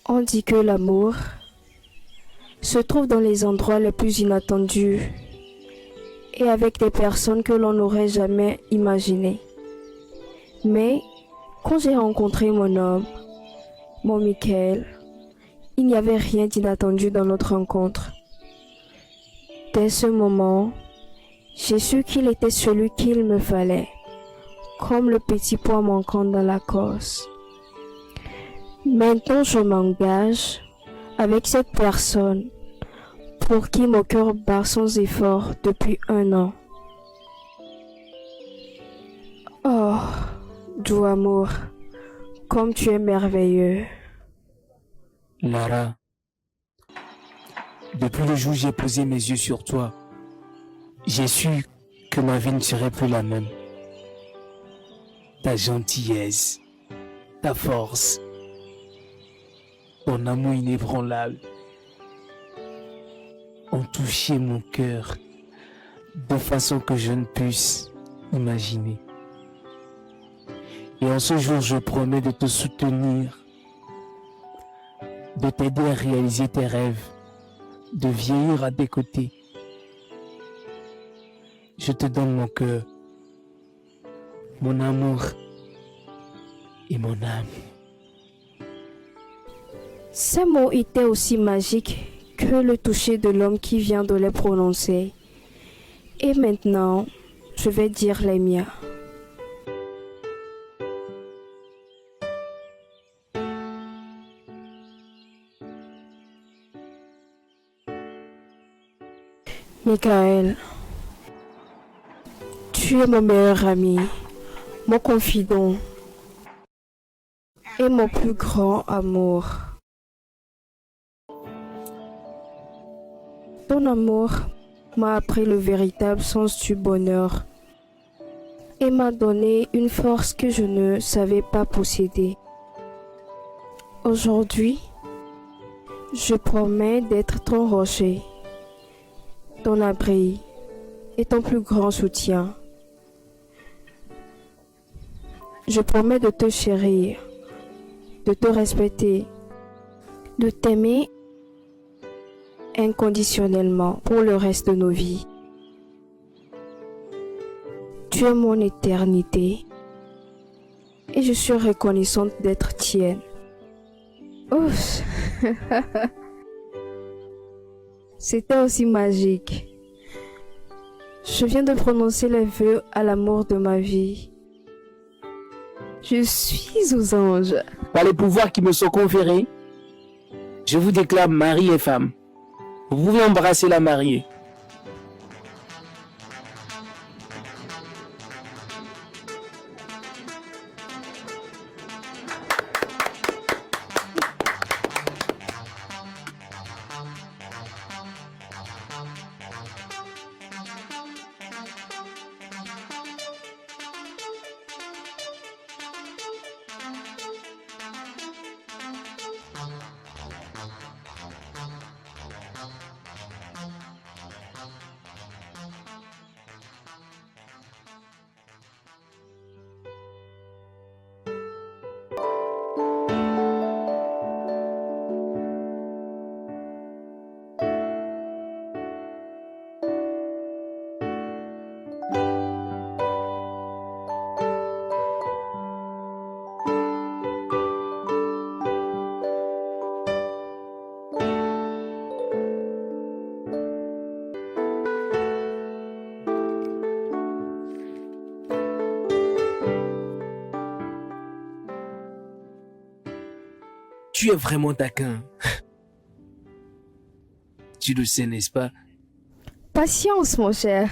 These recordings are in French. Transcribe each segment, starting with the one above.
On dit que l'amour se trouve dans les endroits les plus inattendus et avec des personnes que l'on n'aurait jamais imaginées. Mais quand j'ai rencontré mon homme, mon Michael, il n'y avait rien d'inattendu dans notre rencontre. Dès ce moment, j'ai su qu'il était celui qu'il me fallait, comme le petit pois manquant dans la Corse. Maintenant, je m'engage avec cette personne pour qui mon cœur bat sans effort depuis 1 an. Oh, doux amour, comme tu es merveilleux. Lara, depuis le jour où j'ai posé mes yeux sur toi, j'ai su que ma vie ne serait plus la même. Ta gentillesse, ta force, ton amour inébranlable ont touché mon cœur de façon que je ne puisse imaginer. Et en ce jour, je promets de te soutenir, de t'aider à réaliser tes rêves, de vieillir à tes côtés. Je te donne mon cœur, mon amour et mon âme. Ces mots étaient aussi magiques que le toucher de l'homme qui vient de les prononcer. Et maintenant, je vais dire les miens. Michael, tu es mon meilleur ami, mon confident et mon plus grand amour. Ton amour m'a appris le véritable sens du bonheur et m'a donné une force que je ne savais pas posséder. Aujourd'hui, je promets d'être ton rocher, ton abri et ton plus grand soutien. Je promets de te chérir, de te respecter, de t'aimer inconditionnellement pour le reste de nos vies. Tu es mon éternité et je suis reconnaissante d'être tienne. Ouf. C'était aussi magique. Je viens de prononcer les vœux à l'amour de ma vie. Je suis aux anges. Par les pouvoirs qui me sont conférés, je vous déclare mari et femme. Vous pouvez embrasser la mariée. Tu es vraiment taquin. Tu le sais, n'est-ce pas? Patience, mon cher.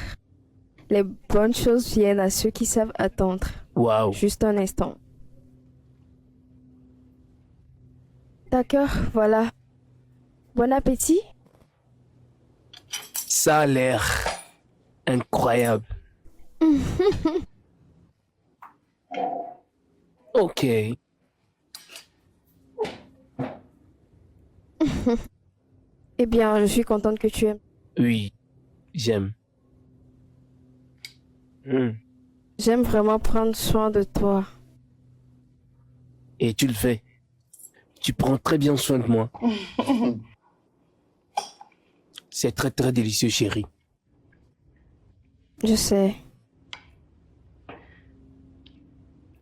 Les bonnes choses viennent à ceux qui savent attendre. Waouh. Juste un instant. D'accord, voilà. Bon appétit. Ça a l'air incroyable. Ok. Eh bien, je suis contente que tu aimes. Oui, j'aime. J'aime vraiment prendre soin de toi. Et tu le fais. Tu prends très bien soin de moi. C'est très très délicieux, chérie. Je sais.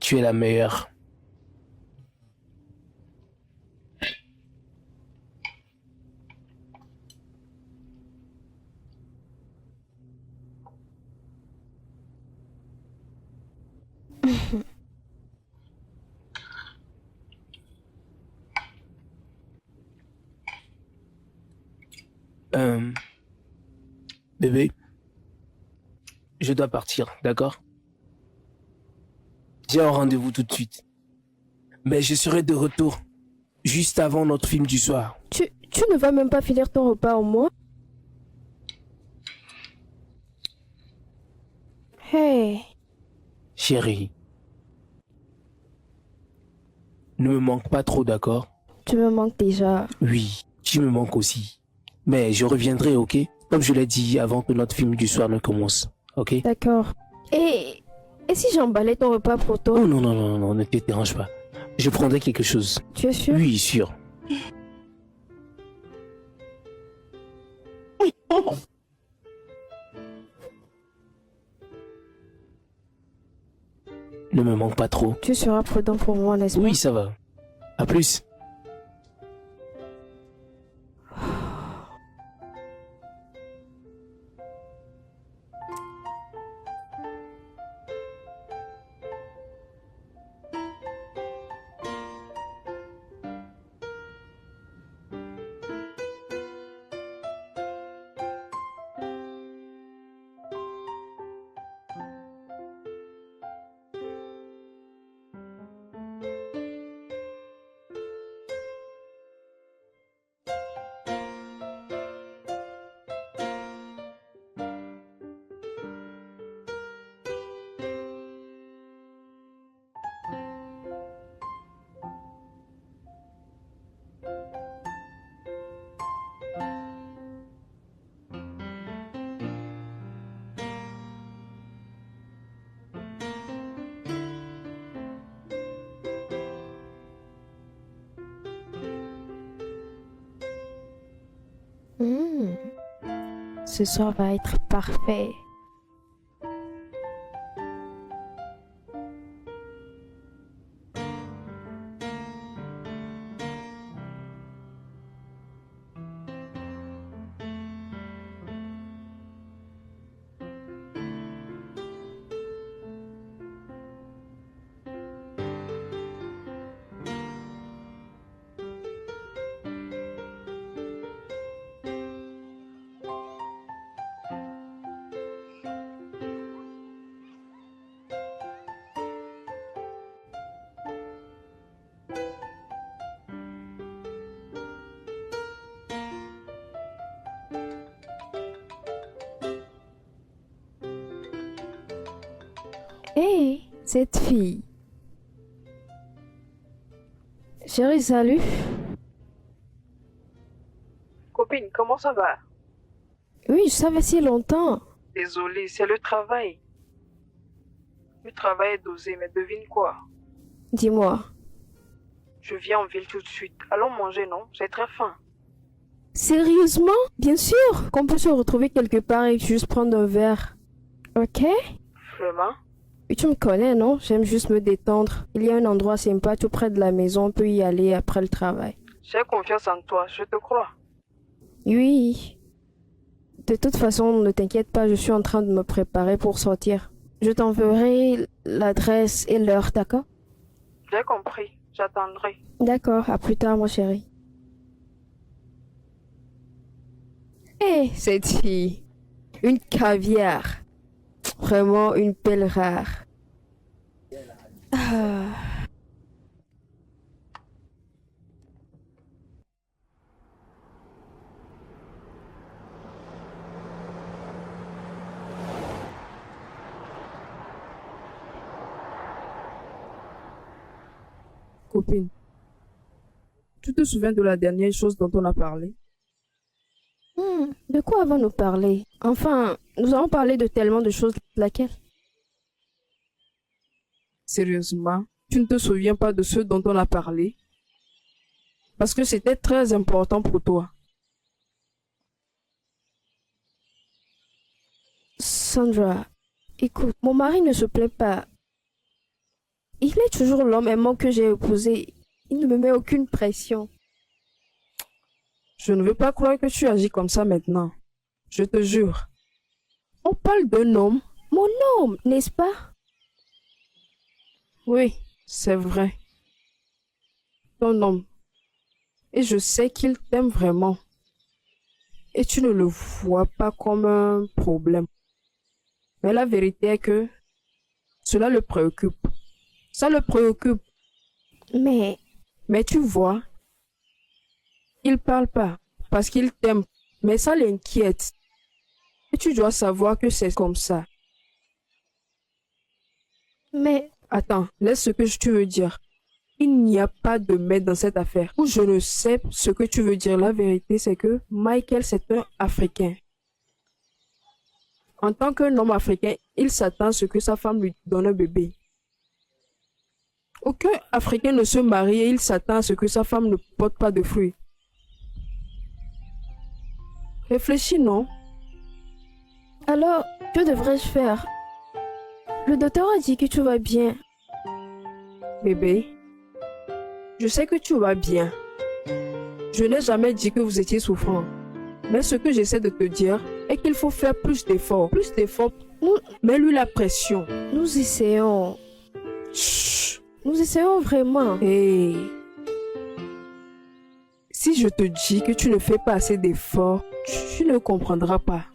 Tu es la meilleure. Bébé, je dois partir, d'accord? J'ai un rendez-vous tout de suite. Mais je serai de retour juste avant notre film du soir. Tu ne vas même pas finir ton repas au moins? Hey, Chérie, ne me manque pas trop, d'accord? tu me manques déjà. Oui, tu me manques aussi. Mais je reviendrai, ok? Comme je l'ai dit avant que notre film du soir ne commence, ok? D'accord. Et si j'emballais ton repas pour toi? Oh non, non, non, non, ne te dérange pas. Je prendrai quelque chose. Tu es sûr? Oui, sûr. Ne me manque pas trop. Tu seras prudent pour moi, n'est-ce pas? Oui, ça va. À plus. Hmm, ce soir va être parfait. Hé, cette fille. Chérie, salut. Copine, comment ça va? Oui, je savais si longtemps. Désolée, c'est le travail. Le travail est dosé, mais devine quoi? Dis-moi. Je viens en ville tout de suite. Allons manger, non? J'ai très faim. Sérieusement? Bien sûr qu'on peut se retrouver quelque part et juste prendre un verre. Ok? Vraiment? Et tu me connais, non? J'aime juste me détendre. Il y a un endroit sympa tout près de la maison, on peut y aller après le travail. J'ai confiance en toi, je te crois. Oui. De toute façon, ne t'inquiète pas, je suis en train de me préparer pour sortir. Je t'enverrai l'adresse et l'heure, d'accord? J'ai compris, j'attendrai. D'accord, à plus tard, mon chéri. Hé, cette fille. Une caviar. Vraiment une pelle rare. Ah. Copine, tu te souviens de la dernière chose dont on a parlé? De quoi avons-nous parlé? Enfin, nous avons parlé de tellement de choses. Laquelle? Sérieusement, tu ne te souviens pas de ce dont on a parlé? parce que c'était très important pour toi. Sandra, écoute, mon mari ne se plaît pas. Il est toujours l'homme aimant que j'ai épousé. Il ne me met aucune pression. Je ne veux pas croire que tu agis comme ça maintenant. Je te jure. On parle d'un homme. Mon homme, n'est-ce pas? Oui, c'est vrai. Ton homme. Et je sais qu'il t'aime vraiment. Et tu ne le vois pas comme un problème. Mais la vérité est que cela le préoccupe. Ça le préoccupe. Mais tu vois, il parle pas parce qu'il t'aime. Mais ça l'inquiète. Et tu dois savoir que c'est comme ça. Mais Attends, laisse ce que tu veux dire. Il n'y a pas de mais dans cette affaire. Ou je ne sais ce que tu veux dire. La vérité, c'est que Michael, c'est un Africain. En tant qu'un homme africain, il s'attend à ce que sa femme lui donne un bébé. Aucun Africain ne se marie et il s'attend à ce que sa femme ne porte pas de fruits. Réfléchis, non? alors, que devrais-je faire? Le docteur a dit que tout va bien. Bébé, je sais que tu vas bien. Je n'ai jamais dit que vous étiez souffrant. Mais ce que j'essaie de te dire est qu'il faut faire plus d'efforts. Plus d'efforts. Mets-lui la pression. Nous essayons. Chut. Nous essayons vraiment. Hey. Si je te dis que tu ne fais pas assez d'efforts, tu ne comprendras pas.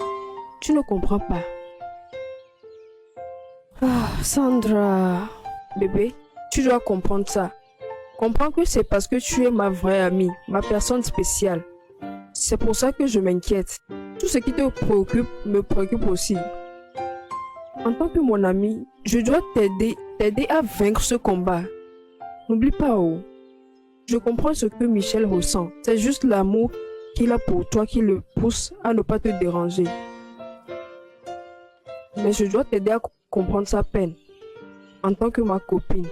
Tu ne comprends pas. Ah, Sandra. Bébé, tu dois comprendre ça. Comprends que c'est parce que tu es ma vraie amie, ma personne spéciale. C'est pour ça que je m'inquiète. Tout ce qui te préoccupe me préoccupe aussi. En tant que mon ami, je dois t'aider à vaincre ce combat. N'oublie pas, oh. Je comprends ce que Michel ressent. C'est juste l'amour qu'il a pour toi qui le pousse à ne pas te déranger. Mais je dois t'aider à comprendre sa peine. En tant que ma copine.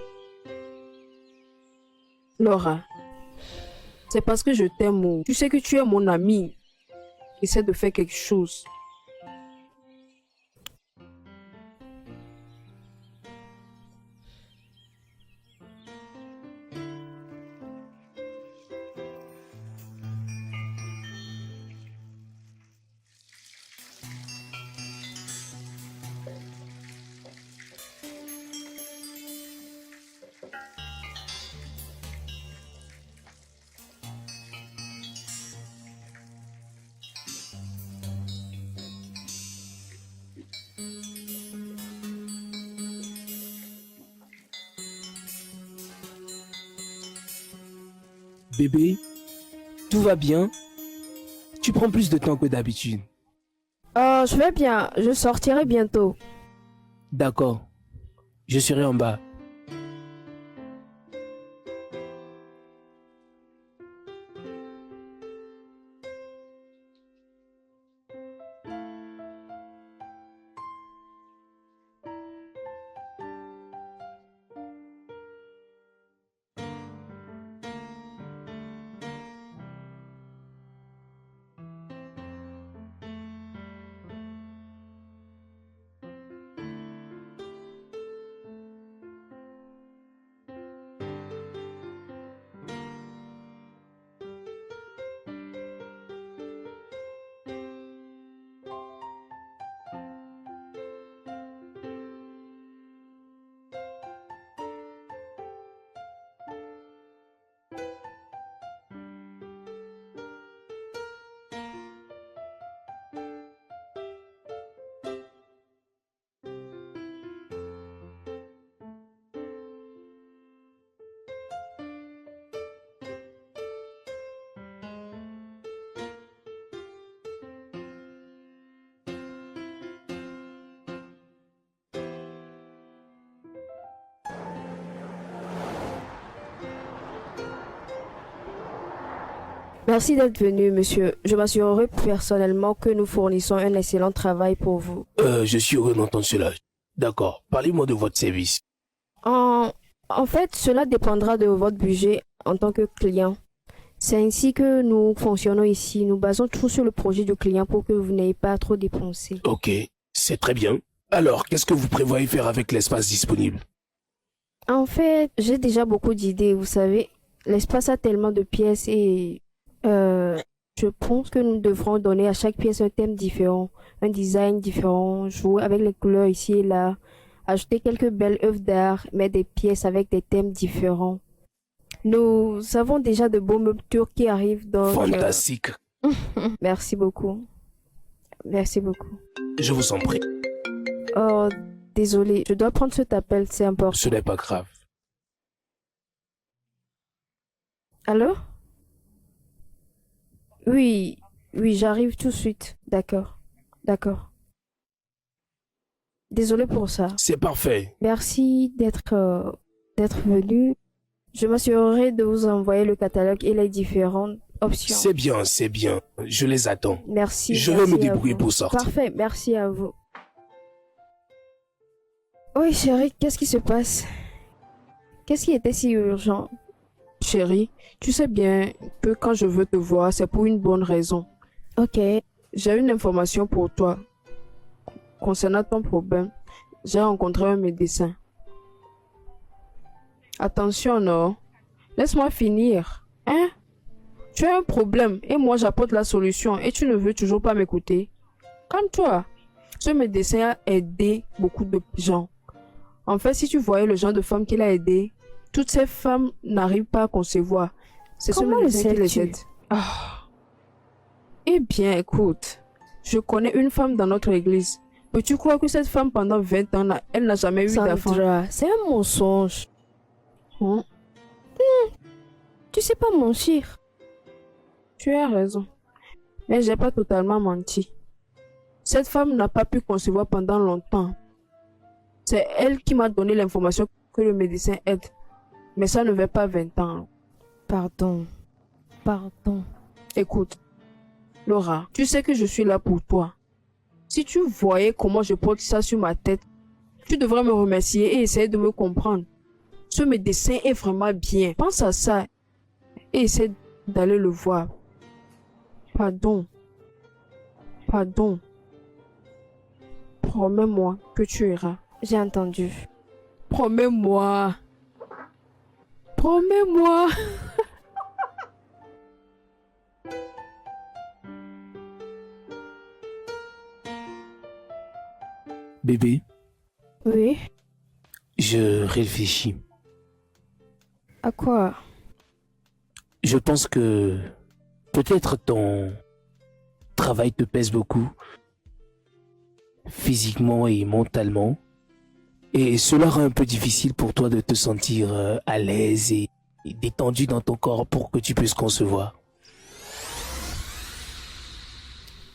Laura, c'est parce que je t'aime, oh. Tu sais que tu es mon amie. Essaie de faire quelque chose. Bébé, tout va bien? Tu prends plus de temps que d'habitude. Je vais bien. Je sortirai bientôt. D'accord. Je serai en bas. Merci d'être venu, monsieur. Je m'assurerai personnellement que nous fournissons un excellent travail pour vous. Je suis heureux d'entendre cela. D'accord. Parlez-moi de votre service. En fait, cela dépendra de votre budget en tant que client. C'est ainsi que nous fonctionnons ici. Nous basons tout sur le projet du client pour que vous n'ayez pas à trop dépenser. Ok, c'est très bien. Alors, qu'est-ce que vous prévoyez faire avec l'espace disponible? En fait, j'ai déjà beaucoup d'idées, vous savez. L'espace a tellement de pièces et je pense que nous devrons donner à chaque pièce un thème différent, un design différent, jouer avec les couleurs ici et là, ajouter quelques belles œuvres d'art, mettre des pièces avec des thèmes différents. Nous avons déjà de beaux meubles turcs qui arrivent, donc... Fantastique. Merci beaucoup. Merci beaucoup. Je vous en prie. Oh, désolé, je dois prendre cet appel, c'est important. Ce n'est pas grave. Allô? Oui, j'arrive tout de suite. D'accord, d'accord. Désolé pour ça. C'est parfait. Merci d'être venu. Je m'assurerai de vous envoyer le catalogue et les différentes options. C'est bien, c'est bien. Je les attends. Merci. Je vais merci me à débrouiller vous. pour sortir. Parfait, merci à vous. Oui, chérie, qu'est-ce qui se passe? Qu'est-ce qui était si urgent? Chérie, tu sais bien que quand je veux te voir, c'est pour une bonne raison. Ok, J'ai une information pour toi. Concernant ton problème, j'ai rencontré un médecin. Attention, non. Laisse-moi finir. Hein? Tu as un problème et moi j'apporte la solution et tu ne veux toujours pas m'écouter. Calme-toi. Ce médecin a aidé beaucoup de gens. En fait, si tu voyais le genre de femmes qu'il a aidées, toutes ces femmes n'arrivent pas à concevoir. C'est ce Comment le médecin qui les sais-tu? aide. Ah. Eh bien, écoute, je connais une femme dans notre église. Peux-tu croire que cette femme, pendant 20 ans, elle n'a jamais eu d'enfant? Sandra, c'est un mensonge. Hein? Tu sais pas mentir. Tu as raison. Mais j'ai pas totalement menti. Cette femme n'a pas pu concevoir pendant longtemps. C'est elle qui m'a donné l'information que le médecin aide. Mais ça ne fait pas 20 ans. Pardon. Pardon. Écoute, Laura, tu sais que je suis là pour toi. Si tu voyais comment je porte ça sur ma tête, tu devrais me remercier et essayer de me comprendre. Ce médecin est vraiment bien. Pense à ça et essaie d'aller le voir. Pardon. Pardon. Promets-moi que tu iras. J'ai entendu. Promets-moi. Promets-moi. Bébé, Oui? je réfléchis. À quoi? Je pense que peut-être ton travail te pèse beaucoup, physiquement et mentalement, et cela rend un peu difficile pour toi de te sentir à l'aise et détendu dans ton corps pour que tu puisses concevoir.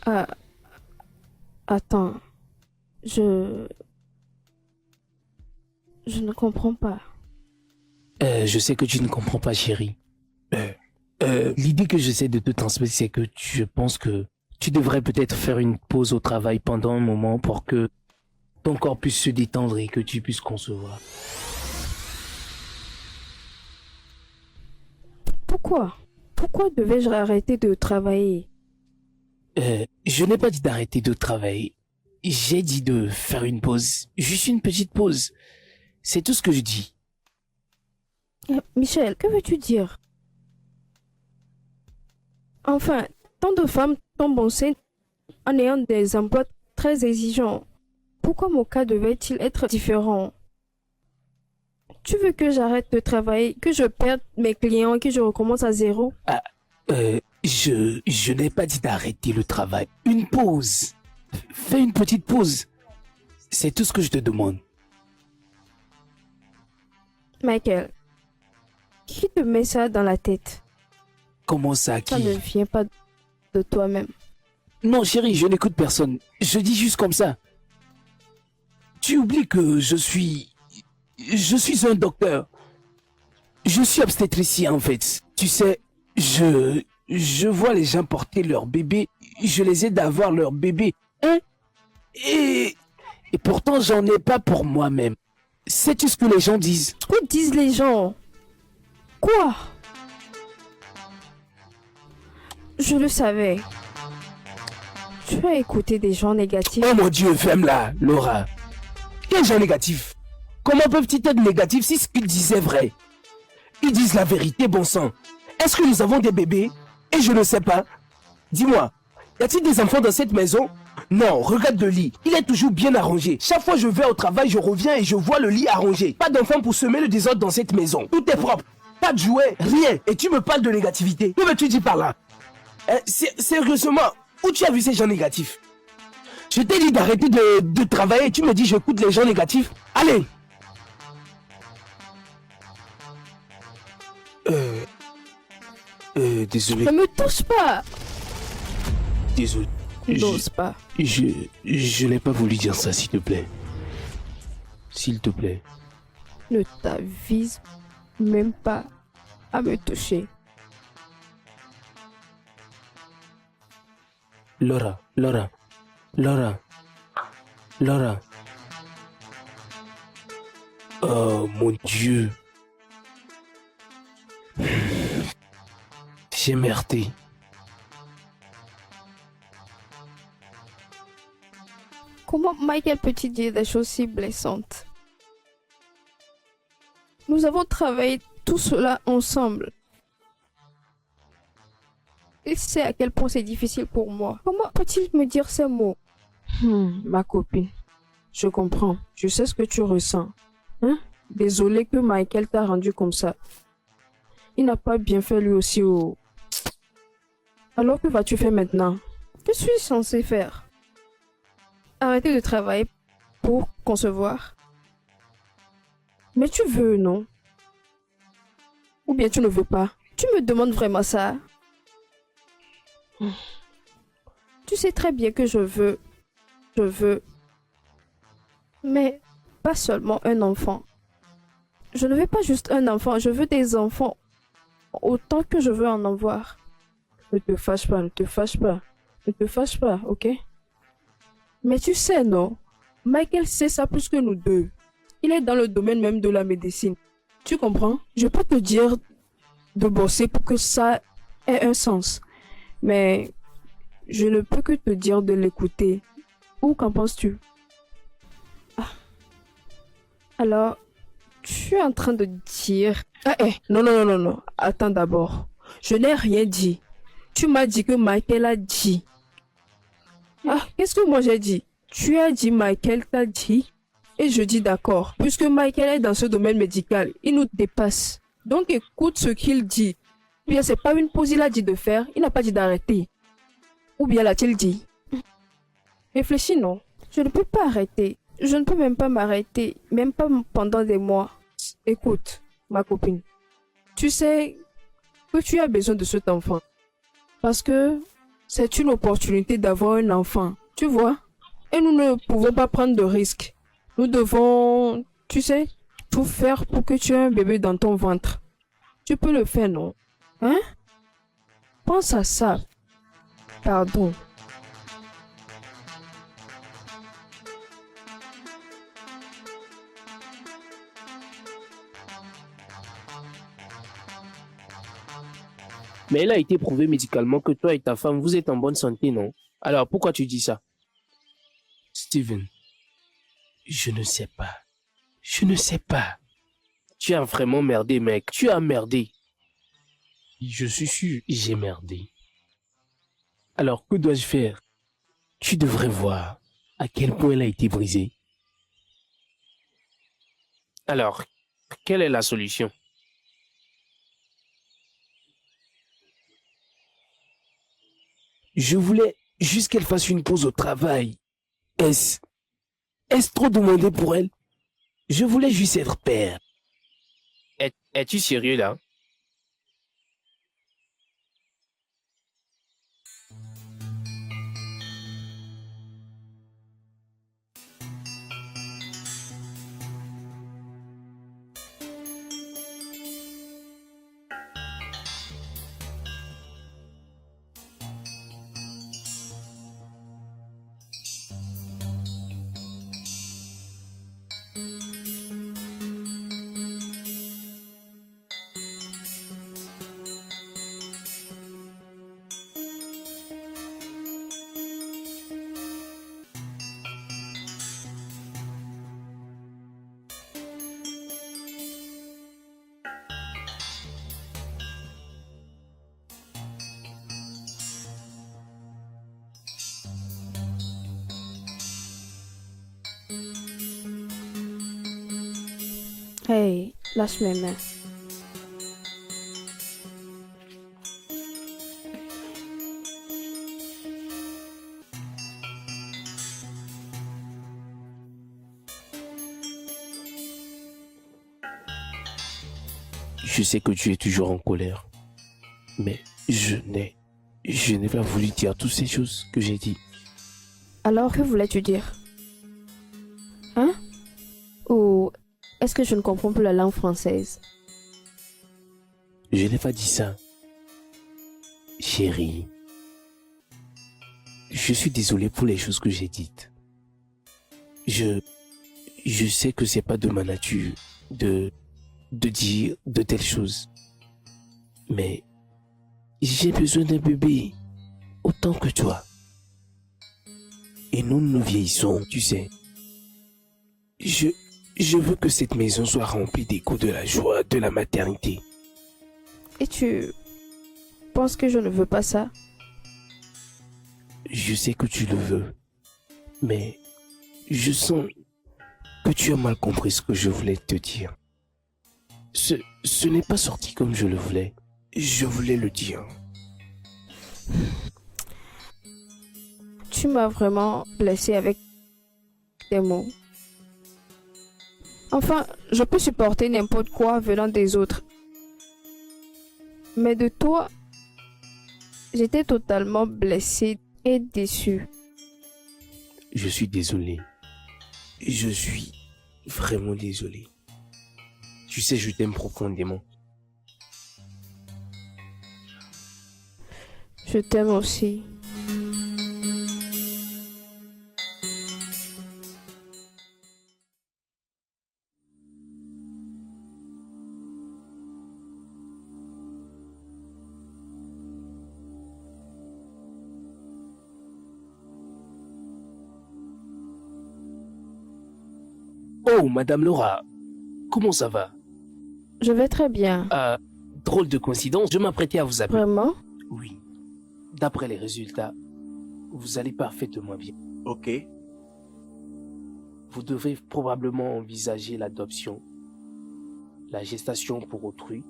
Ah, attends. Je ne comprends pas. Je sais que tu ne comprends pas, chérie. L'idée que j'essaie de te transmettre, c'est que je pense que tu devrais peut-être faire une pause au travail pendant un moment pour que ton corps puisse se détendre et que tu puisses concevoir. Pourquoi? Pourquoi devais-je arrêter de travailler? Je n'ai pas dit d'arrêter de travailler. J'ai dit de faire une pause. Juste une petite pause. C'est tout ce que je dis. Michel, que veux-tu dire? Enfin, tant de femmes tombent enceintes en ayant des emplois très exigeants. Pourquoi mon cas devait-il être différent? Tu veux que j'arrête de travailler, que je perde mes clients, que je recommence à zéro? Je n'ai pas dit d'arrêter le travail. Une pause. Fais une petite pause. C'est tout ce que je te demande. Michael, qui te met ça dans la tête? Comment ça, Ça ne qui? vient pas de toi-même. Non, chérie, je n'écoute personne. Je dis juste comme ça. Tu oublies que je suis un docteur. Je suis obstétricien, en fait. Tu sais, je vois les gens porter leur bébé. Je les aide à avoir leur bébé. Hein? Et pourtant, j'en ai pas pour moi-même. Sais-tu ce que les gens disent? Que disent les gens? Quoi? Je le savais. Tu as écouté des gens négatifs. Oh mon Dieu, ferme-la, Laura. Quel genre négatif? Comment peuvent-ils être négatifs si ce qu'ils disaient est vrai? Ils disent la vérité, bon sang. Est-ce que nous avons des bébés? Et je ne sais pas. Dis-moi, y a-t-il des enfants dans cette maison? Non, regarde le lit. Il est toujours bien arrangé. Chaque fois que je vais au travail, je reviens et je vois le lit arrangé. Pas d'enfants pour semer le désordre dans cette maison. Tout est propre. Pas de jouets, rien. Et tu me parles de négativité. Que veux-tu dire par là? Sérieusement, où tu as vu ces gens négatifs? Je t'ai dit d'arrêter de travailler et tu me dis j'écoute les gens négatifs. Allez! Désolé. Ne me touche pas. Désolé. N'ose pas. Je n'ai pas voulu dire ça, s'il te plaît. S'il te plaît. Ne t'avise même pas à me toucher. Laura. Oh mon Dieu. J'ai merdé. Comment Michael peut-il dire des choses si blessantes? Nous avons travaillé tout cela ensemble. Il sait à quel point c'est difficile pour moi. Comment peut-il me dire ces mots? Ma copine, je comprends. Je sais ce que tu ressens. Hein? Désolé que Michael t'a rendu comme ça. Il n'a pas bien fait lui aussi. Oh. Alors que vas-tu faire maintenant? Que suis-je censé faire? Arrêter de travailler pour concevoir? Mais tu veux, non? Ou bien tu ne veux pas? Tu me demandes vraiment ça? Tu sais très bien que je veux. Mais pas seulement un enfant. Je ne veux pas juste un enfant, je veux des enfants. Autant que je veux en avoir. Ne te fâche pas, ne te fâche pas. Ne te fâche pas, ok? Mais tu sais, non? Michael sait ça plus que nous deux. Il est dans le domaine même de la médecine. Tu comprends? Je peux te dire de bosser pour que ça ait un sens. Mais je ne peux que te dire de l'écouter. Ou qu'en penses-tu? Alors, tu es en train de dire... Non. Attends d'abord. Je n'ai rien dit. Tu m'as dit que Michael a dit. Qu'est-ce que moi j'ai dit? Tu as dit Michael t'a dit. Et je dis d'accord. Puisque Michael est dans ce domaine médical, il nous dépasse. Donc écoute ce qu'il dit. Ou bien c'est pas une pause il a dit de faire, il n'a pas dit d'arrêter. Ou bien l'a-t-il dit? Réfléchis, non? Je ne peux pas arrêter. Je ne peux même pas m'arrêter. Même pas pendant des mois. Écoute, ma copine. Tu sais que tu as besoin de cet enfant. Parce que c'est une opportunité d'avoir un enfant. Tu vois? Et nous ne pouvons pas prendre de risques. Nous devons, tu sais, tout faire pour que tu aies un bébé dans ton ventre. Tu peux le faire, non? Hein? Pense à ça. Pardon. Mais il a été prouvé médicalement que toi et ta femme, vous êtes en bonne santé, non? Alors, pourquoi tu dis ça? Steven, je ne sais pas. Je ne sais pas. Tu as vraiment merdé, mec. Tu as merdé. Je suis sûr, j'ai merdé. Alors, que dois-je faire? Tu devrais voir à quel point elle a été brisée. Alors, quelle est la solution? Je voulais juste qu'elle fasse une pause au travail. Est-ce trop demandé pour elle? Je voulais juste être père. Es-tu sérieux là? Hey, lâche mes mains. Je sais que tu es toujours en colère, mais je n'ai pas voulu dire toutes ces choses que j'ai dit. Alors, que voulais-tu dire? Hein? Ou est-ce que je ne comprends plus la langue française? Je n'ai pas dit ça. Chérie, je suis désolé pour les choses que j'ai dites. Je sais que c'est pas de ma nature de dire de telles choses. Mais j'ai besoin d'un bébé autant que toi. Et nous vieillissons, tu sais. Je veux que cette maison soit remplie d'échos de la joie de la maternité. Et tu penses que je ne veux pas ça? Je sais que tu le veux. Mais je sens que tu as mal compris ce que je voulais te dire. Ce n'est pas sorti comme je le voulais. Je voulais le dire. Tu m'as vraiment blessé avec tes mots. Enfin, je peux supporter n'importe quoi venant des autres. Mais de toi, j'étais totalement blessée et déçue. Je suis désolé. Je suis vraiment désolé. Tu sais, je t'aime profondément. Je t'aime aussi. Oh, Madame Laura, comment ça va? Je vais très bien. Drôle de coïncidence, je m'apprêtais à vous appeler. Vraiment? Oui. D'après les résultats, vous allez parfaitement bien. Ok. Vous devrez probablement envisager l'adoption, la gestation pour autrui,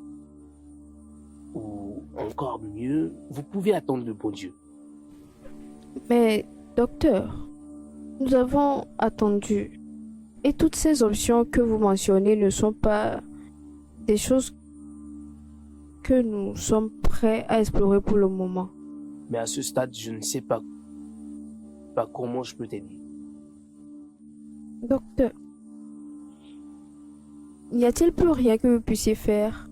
ou encore mieux, vous pouvez attendre le bon Dieu. Mais, docteur, nous avons attendu. Et toutes ces options que vous mentionnez ne sont pas des choses que nous sommes prêts à explorer pour le moment. Mais à ce stade, je ne sais pas comment je peux t'aider. Docteur, n'y a-t-il plus rien que vous puissiez faire?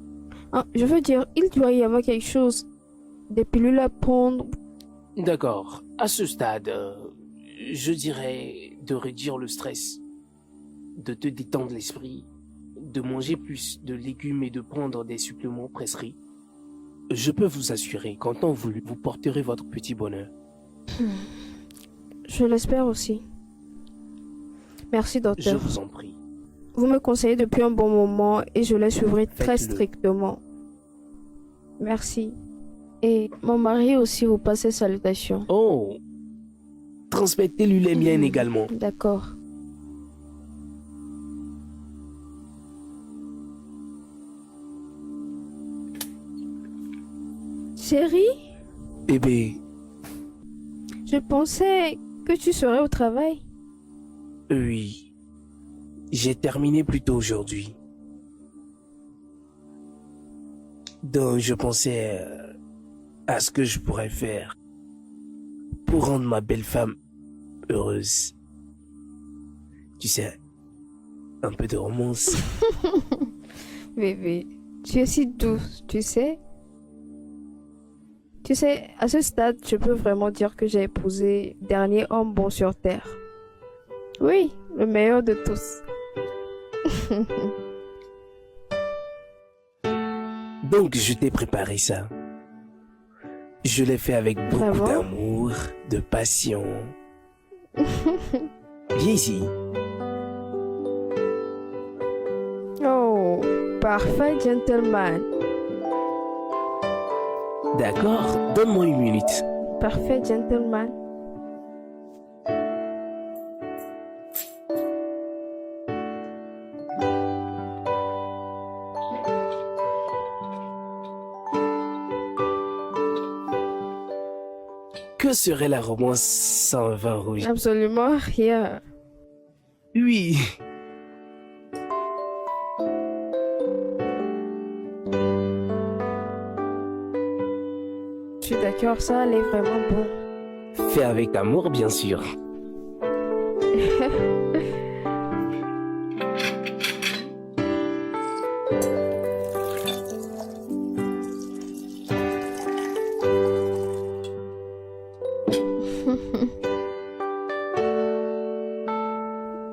Hein, je veux dire, il doit y avoir quelque chose. Des pilules à prendre. D'accord. À ce stade, je dirais de réduire le stress, de te détendre l'esprit, de manger plus de légumes et de prendre des suppléments prescrits. Je peux vous assurer qu'en temps voulu, vous porterez votre petit bonheur. Je l'espère aussi. Merci, Je docteur. vous en prie. Vous me conseillez depuis un bon moment et je les suivrai très Faites-le. strictement. Merci. Et mon mari aussi vous passe ses salutations. Oh, transmettez-lui les miennes également. D'accord. Chérie, Bébé, je pensais que tu serais au travail. oui, j'ai terminé plus tôt aujourd'hui. Donc je pensais à ce que je pourrais faire pour rendre ma belle femme heureuse. Tu sais, un peu de romance. Bébé, tu es si douce, tu sais. Tu sais, à ce stade, je peux vraiment dire que j'ai épousé le dernier homme bon sur terre. Oui, le meilleur de tous. Donc je t'ai préparé ça. Je l'ai fait avec beaucoup Vraiment? d'amour, de passion. Viens ici. Oh, parfait gentleman. D'accord, donne-moi une minute. Parfait gentleman. Que serait la romance sans un vin rouge? Absolument rien. Oui. Je suis d'accord, ça allait vraiment bon. Fait avec amour, bien sûr.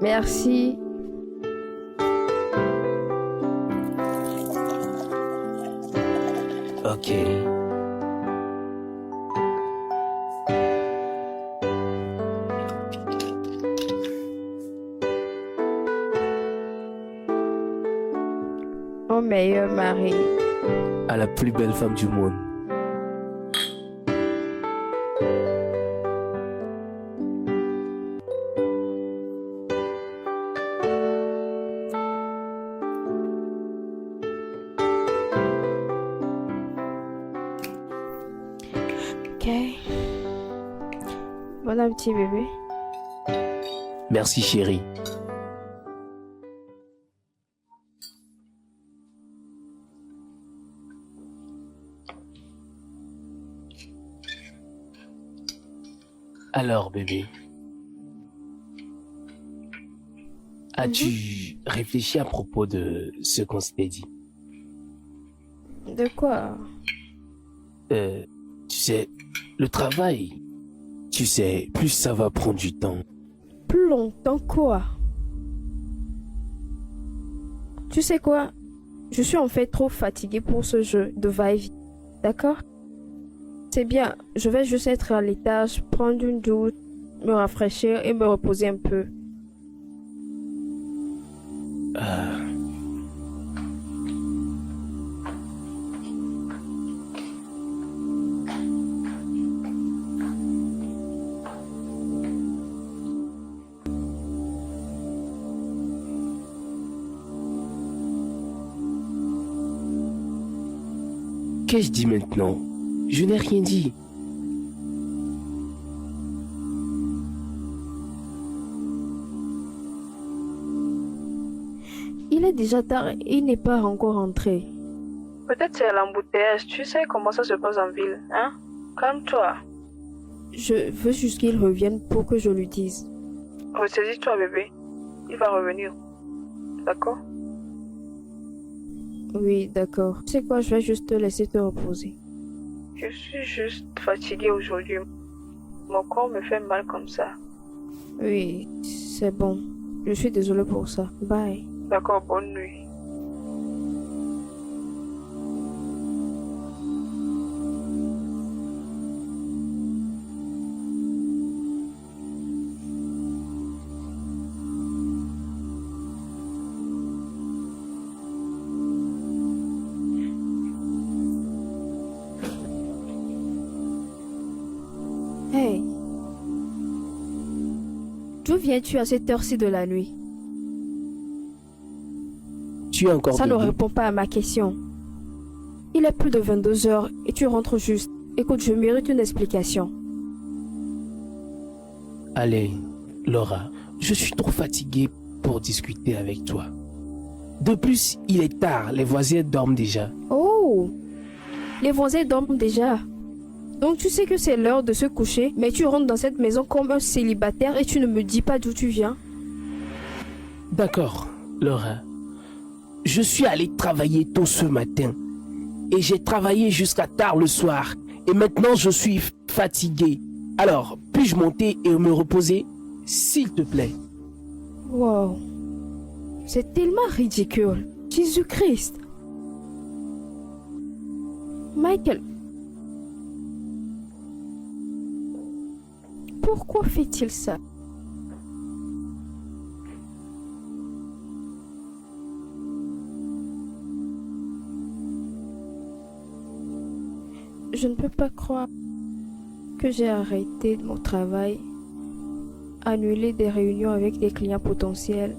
Merci. Ok. Mon meilleur mari. À la plus belle femme du monde. Ok. Bon appétit, bébé. Merci, chérie. Alors, bébé, as-tu réfléchi à propos de ce qu'on s'était dit? De quoi? Tu sais, le travail, tu sais, plus ça va prendre du temps. Plus longtemps quoi? Tu sais quoi? Je suis en fait trop fatiguée pour ce jeu de va-et-vient. D'accord? C'est bien, je vais juste être à l'étage, prendre une douche, me rafraîchir et me reposer un peu. Qu'ai-je dit maintenant? Je n'ai rien dit. Il est déjà tard et il n'est pas encore rentré. Peut-être c'est l'embouteillage. Tu sais comment ça se passe en ville, hein? Calme-toi. Je veux juste qu'il revienne pour que je lui dise. Ressaisis-toi, bébé. Il va revenir. D'accord? Oui, d'accord. Tu sais quoi, je vais juste te laisser te reposer. Je suis juste fatiguée aujourd'hui. Mon corps me fait mal comme ça. Oui, c'est bon. Je suis désolée pour ça. Bye. D'accord, bonne nuit. Hey. D'où viens-tu à cette heure-ci de la nuit? Tu es encore Ça ne debout? répond pas à ma question. Il est plus de 22 heures et tu rentres juste. Écoute, je mérite une explication. Allez, Laura, je suis trop fatigué pour discuter avec toi. De plus, il est tard, les voisins dorment déjà. Oh! Les voisins dorment déjà. Donc tu sais que c'est l'heure de se coucher, mais tu rentres dans cette maison comme un célibataire et tu ne me dis pas d'où tu viens. D'accord, Laura. Je suis allé travailler tôt ce matin et j'ai travaillé jusqu'à tard le soir et maintenant je suis fatigué. Alors, puis-je monter et me reposer, s'il te plaît? Wow. C'est tellement ridicule. Jésus-Christ. Michael. Pourquoi fait-il ça? Je ne peux pas croire que j'ai arrêté mon travail, annulé des réunions avec des clients potentiels.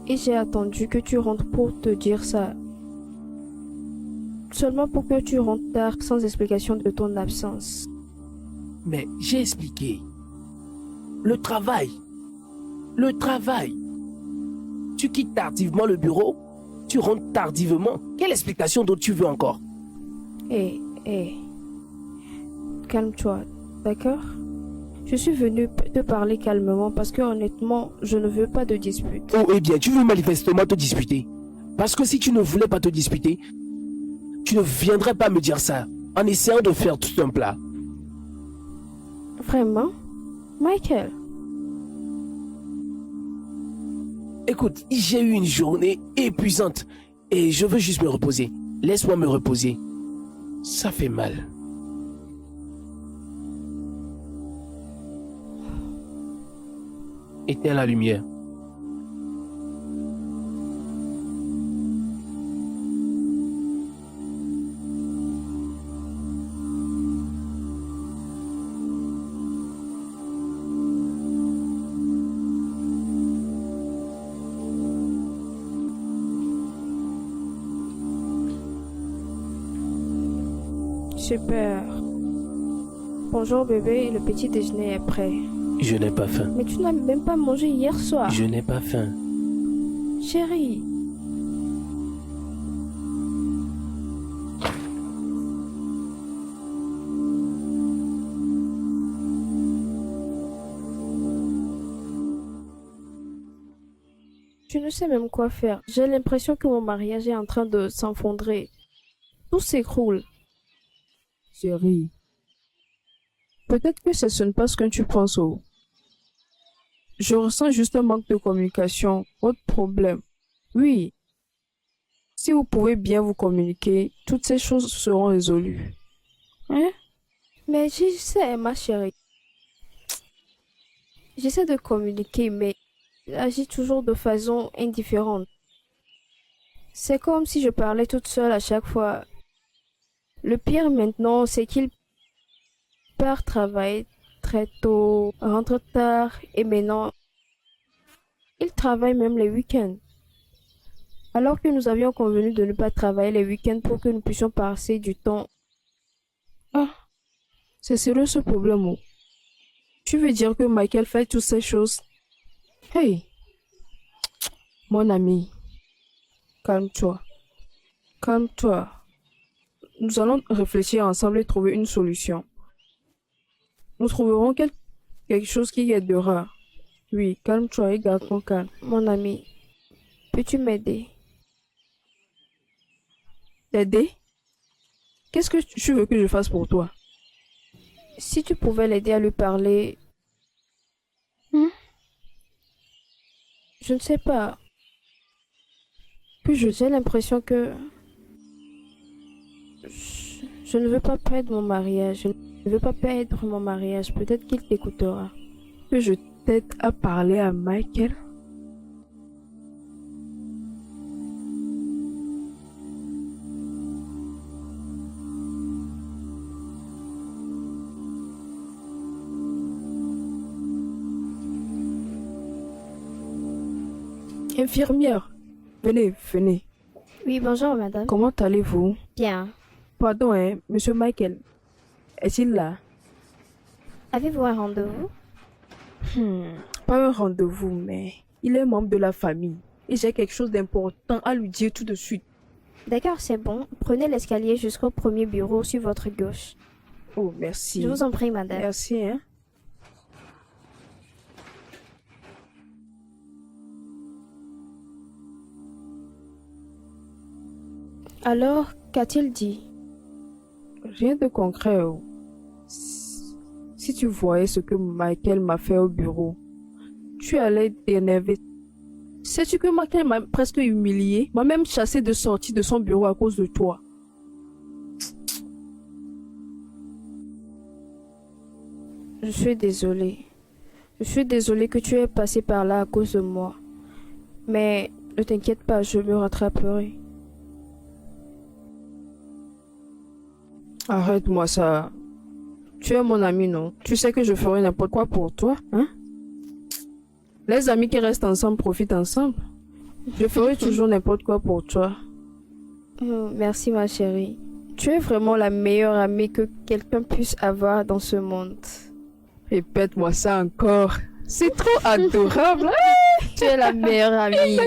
Et j'ai attendu que tu rentres pour te dire ça. seulement pour que tu rentres tard sans explication de ton absence. Mais j'ai expliqué. Le travail. Le travail. Tu quittes tardivement le bureau, tu rentres tardivement. Quelle explication d'autre tu veux encore? Hé, calme-toi, d'accord? Je suis venue te parler calmement parce que honnêtement, je ne veux pas de dispute. Oh, eh bien, tu veux manifestement te disputer. Parce que si tu ne voulais pas te disputer, tu ne viendrais pas me dire ça en essayant de faire tout un plat. Vraiment? Michael? Écoute, j'ai eu une journée épuisante et je veux juste me reposer. Laisse-moi me reposer. Ça fait mal. Éteins la lumière. Super. Bonjour bébé, le petit déjeuner est prêt. Je n'ai pas faim. Mais tu n'as même pas mangé hier soir. Je n'ai pas faim. Chérie. Je ne sais même quoi faire. J'ai l'impression que mon mariage est en train de s'enfondrer. Tout s'écroule. Chérie, peut-être que ce n'est pas ce que tu penses. Oh. Je ressens juste un manque de communication. Autre problème. Oui. Si vous pouvez bien vous communiquer, toutes ces choses seront résolues. Hein? Mais j'essaie, ma chérie. J'essaie de communiquer, mais j'agis toujours de façon indifférente. C'est comme si je parlais toute seule à chaque fois. Le pire maintenant, c'est qu'il part travailler très tôt, rentre tard, et maintenant, il travaille même les week-ends. Alors que nous avions convenu de ne pas travailler les week-ends pour que nous puissions passer du temps. Ah, c'est sérieux ce problème. Oh. Tu veux dire que Michael fait toutes ces choses? Hey, mon ami, calme-toi. Calme-toi. Nous allons réfléchir ensemble et trouver une solution. Nous trouverons quelque chose qui aidera. Oui, calme-toi et garde ton calme. Mon ami, peux-tu m'aider? T'aider? Qu'est-ce que tu veux que je fasse pour toi? Si tu pouvais l'aider à lui parler... Je ne sais pas. Puis j'ai l'impression que... Je ne veux pas perdre mon mariage. Je ne veux pas perdre mon mariage. Peut-être qu'il t'écoutera. Que je t'aide à parler à Michael? Infirmière, venez. Oui, bonjour madame. Comment allez-vous? Bien. Pardon, monsieur Michael. Est-il là? Avez-vous un rendez-vous? Pas un rendez-vous, mais il est membre de la famille. Et j'ai quelque chose d'important à lui dire tout de suite. D'accord, c'est bon. Prenez l'escalier jusqu'au premier bureau sur votre gauche. Oh, merci. Je vous en prie, madame. Merci, hein. Alors, qu'a-t-il dit? Rien de concret. Oh. Si tu voyais ce que Michael m'a fait au bureau, tu allais t'énerver. Sais-tu que Michael m'a presque humilié, m'a même chassé de sortir de son bureau à cause de toi. Je suis désolée. Je suis désolée que tu aies passé par là à cause de moi. Mais ne t'inquiète pas, je me rattraperai. Arrête-moi ça. Tu es mon ami, non? Tu sais que je ferai n'importe quoi pour toi, hein? Les amis qui restent ensemble profitent ensemble. Je ferai toujours n'importe quoi pour toi. Merci ma chérie. Tu es vraiment la meilleure amie que quelqu'un puisse avoir dans ce monde. Répète-moi ça encore. C'est trop adorable. Tu es la meilleure amie.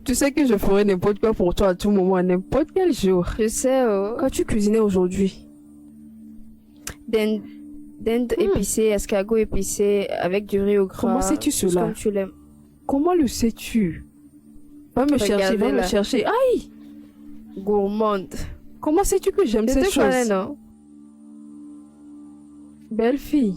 Tu sais que je ferai n'importe quoi pour toi à tout moment, à n'importe quel jour. Je sais, oh. Qu'as-tu cuisiné aujourd'hui? Dinde épicée, escargot épicé avec du riz au gras. Comment sais-tu tout cela? comme tu l'aimes. Comment le sais-tu? Va me chercher, va me Regardez-la. chercher. Aïe! Gourmande. Comment sais-tu que j'aime Je ces te connais, choses? non? Belle fille.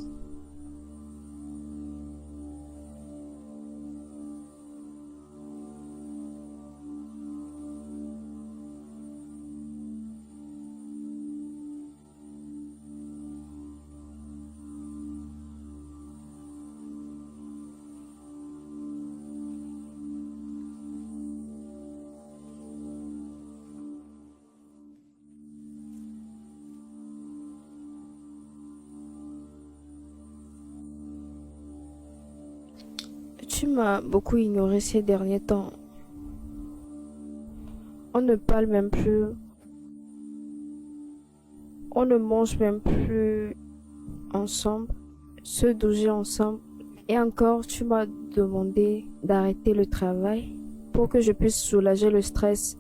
Tu m'as beaucoup ignoré ces derniers temps. On ne parle même plus. On ne mange même plus ensemble. Se doucher ensemble. Et encore, tu m'as demandé d'arrêter le travail pour que je puisse soulager le stress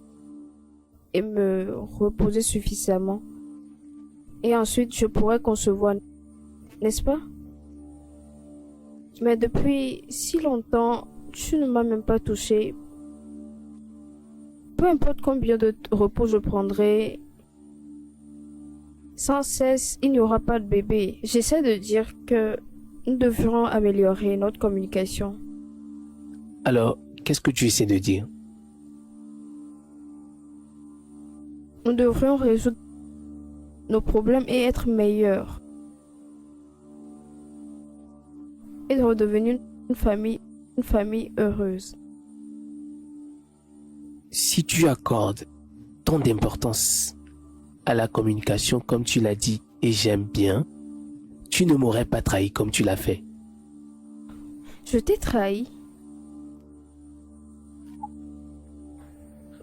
et me reposer suffisamment. Et ensuite, je pourrais concevoir, n'est-ce pas? Mais depuis si longtemps, tu ne m'as même pas touché. Peu importe combien de repos je prendrai, sans cesse, il n'y aura pas de bébé. J'essaie de dire que nous devrions améliorer notre communication. Alors, qu'est-ce que tu essaies de dire? Nous devrions résoudre nos problèmes et être meilleurs. Et de redevenir une famille heureuse. Si tu accordes tant d'importance à la communication comme tu l'as dit et j'aime bien, tu ne m'aurais pas trahi comme tu l'as fait. Je t'ai trahi.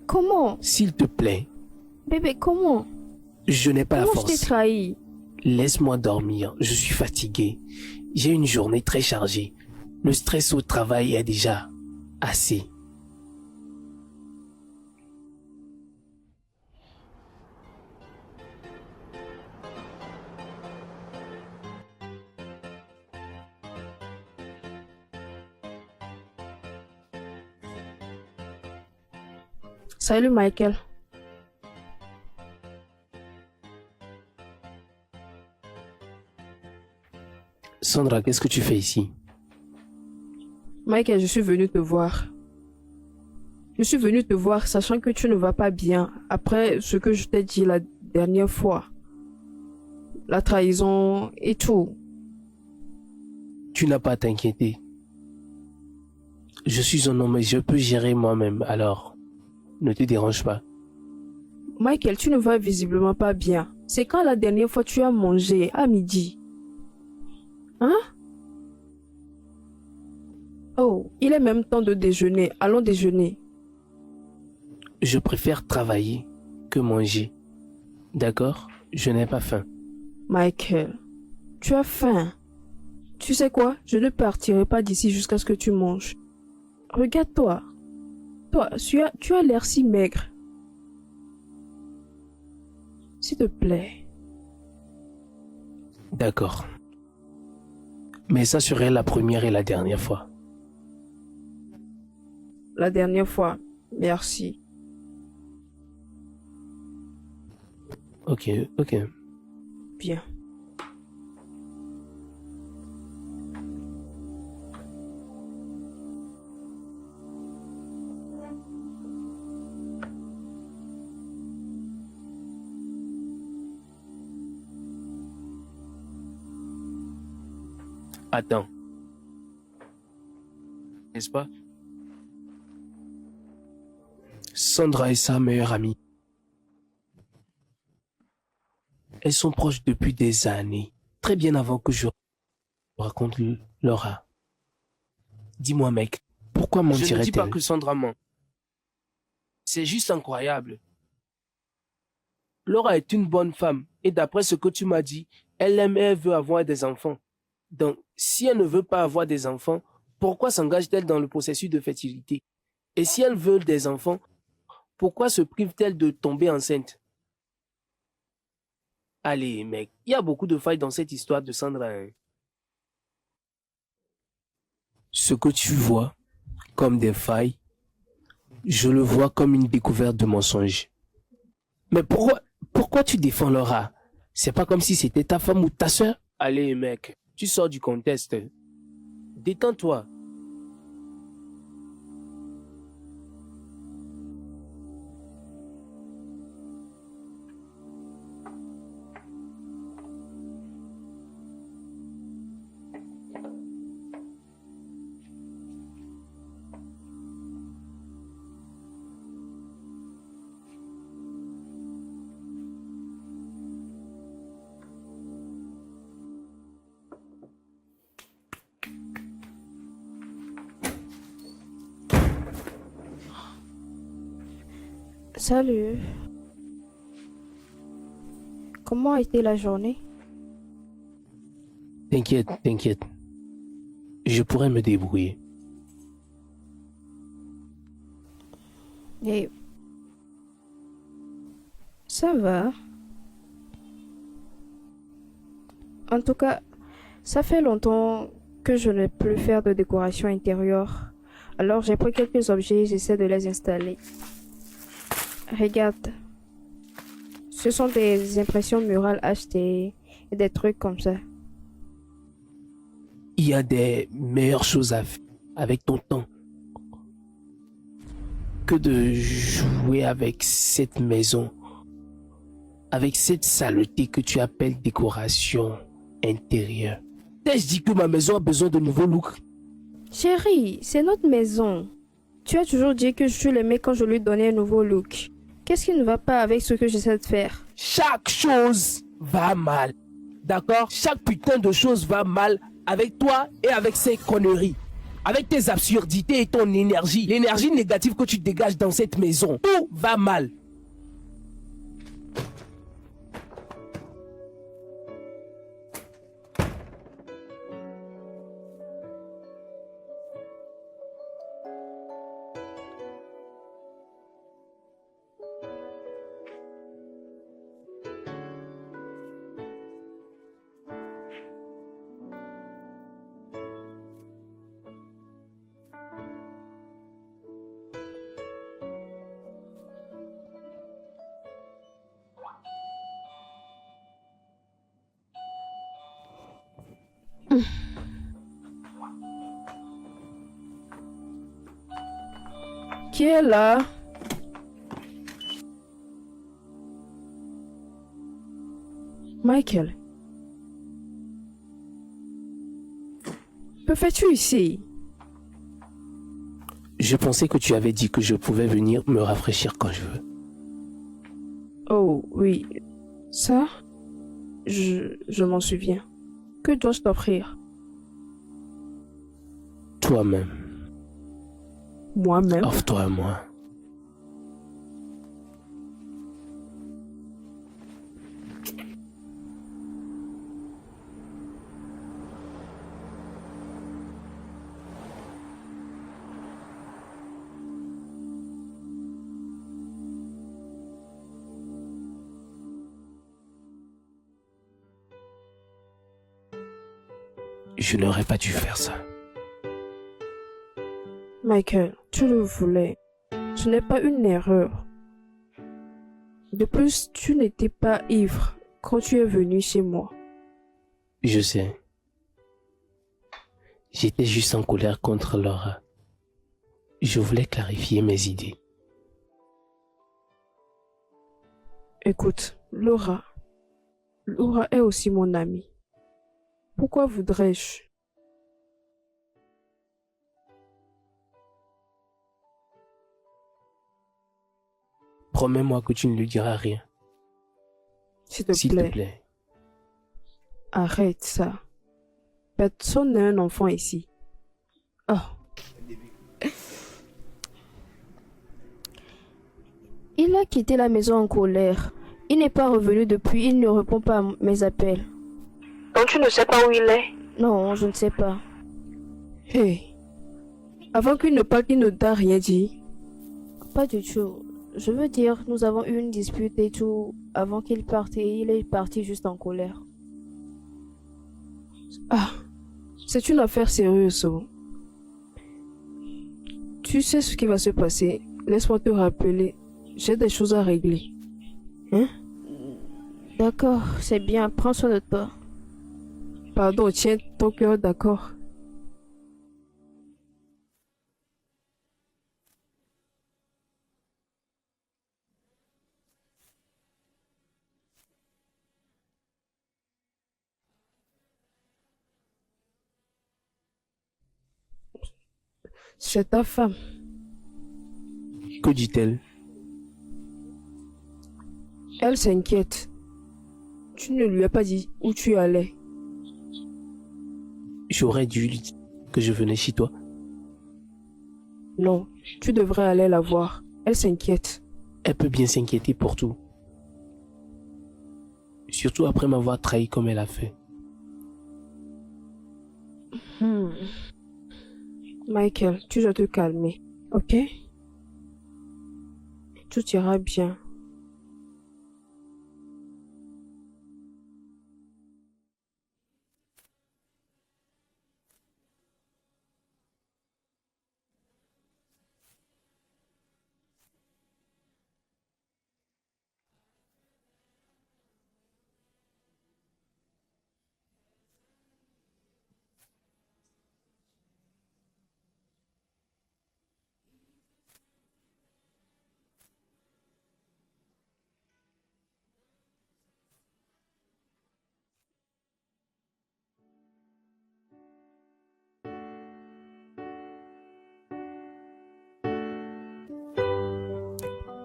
Comment? S'il te plaît, Bébé, comment? je n'ai pas la Comment je t'ai force. trahi? Laisse-moi dormir, je suis fatigué. J'ai une journée très chargée. Le stress au travail est déjà assez. Salut Michael. Sandra, qu'est-ce que tu fais ici? Michael, je suis venu te voir. Je suis venu te voir sachant que tu ne vas pas bien après ce que je t'ai dit la dernière fois. La trahison et tout. Tu n'as pas à t'inquiéter. Je suis un homme et je peux gérer moi-même, alors ne te dérange pas. Michael, tu ne vas visiblement pas bien. C'est quand la dernière fois tu as mangé à midi? Hein? Oh, il est même temps de déjeuner. Allons déjeuner. Je préfère travailler que manger. D'accord? Je n'ai pas faim. Michael, tu as faim. Tu sais quoi? Je ne partirai pas d'ici jusqu'à ce que tu manges. Regarde-toi. Toi, tu as l'air si maigre. S'il te plaît. D'accord. Mais ça serait la première et la dernière fois. La dernière fois. Merci. Ok. Bien. Attends. N'est-ce pas? Sandra est sa meilleure amie. Elles sont proches depuis des années, très bien avant que je raconte Laura. Dis-moi mec, pourquoi mentirait-elle? Je ne dis pas que Sandra ment. C'est juste incroyable. Laura est une bonne femme et d'après ce que tu m'as dit, elle aime et elle veut avoir des enfants. Donc, si elle ne veut pas avoir des enfants, pourquoi s'engage-t-elle dans le processus de fertilité? Et si elle veut des enfants, pourquoi se prive-t-elle de tomber enceinte? Allez, mec, il y a beaucoup de failles dans cette histoire de Sandra, hein. Ce que tu vois comme des failles, je le vois comme une découverte de mensonges. Mais pourquoi tu défends Laura? C'est pas comme si c'était ta femme ou ta soeur. Allez, mec, tu sors du contexte. Détends-toi. Salut. Comment a été la journée? T'inquiète, t'inquiète. Je pourrais me débrouiller. Et ça va. En tout cas, ça fait longtemps que je n'ai plus faire de décoration intérieure. Alors j'ai pris quelques objets et j'essaie de les installer. Regarde. Ce sont des impressions murales achetées et des trucs comme ça. Il y a des meilleures choses à faire avec ton temps que de jouer avec cette maison, avec cette saleté que tu appelles décoration intérieure. T'ai-je dit que ma maison a besoin de nouveaux looks? Chérie, c'est notre maison. Tu as toujours dit que je l'aimais quand je lui donnais un nouveau look. Qu'est-ce qui ne va pas avec ce que j'essaie de faire? Chaque chose va mal. D'accord? Chaque putain de chose va mal avec toi et avec ces conneries. Avec tes absurdités et ton énergie. L'énergie négative que tu dégages dans cette maison. Tout va mal. Qui est là? Michael. Que fais-tu ici? Je pensais que tu avais dit que je pouvais venir me rafraîchir quand je veux. Oh oui, ça, je m'en souviens. Que dois-je t'offrir? Toi-même. Moi-même? Offre-toi à moi. Je n'aurais pas dû faire ça. Michael, tu le voulais. Ce n'est pas une erreur. De plus, tu n'étais pas ivre quand tu es venu chez moi. Je sais. J'étais juste en colère contre Laura. Je voulais clarifier mes idées. Écoute, Laura est aussi mon amie. Pourquoi voudrais-je? Promets-moi que tu ne lui diras rien. S'il te S'il te plaît. Arrête ça. Personne n'a un enfant ici. Oh, Il a quitté la maison en colère Il n'est pas revenu depuis, il ne répond pas à mes appels. Donc tu ne sais pas où il est? Non, je ne sais pas. Hey, avant qu'il ne parte, il ne t'a rien dit. Pas du tout. Je veux dire, nous avons eu une dispute et tout avant qu'il parte et il est parti juste en colère. Ah, c'est une affaire sérieuse. Oh. Tu sais ce qui va se passer. Laisse-moi te rappeler. J'ai des choses à régler. Hein? D'accord, c'est bien, prends soin de toi. Pardon, tiens ton cœur, d'accord. C'est ta femme. Que dit-elle? Elle s'inquiète. Tu ne lui as pas dit où tu allais. J'aurais dû lui dire que je venais chez toi. Non, tu devrais aller la voir. Elle s'inquiète. Elle peut bien s'inquiéter pour tout. Surtout après m'avoir trahi comme elle a fait. Michael, tu dois te calmer, ok? Tout ira bien.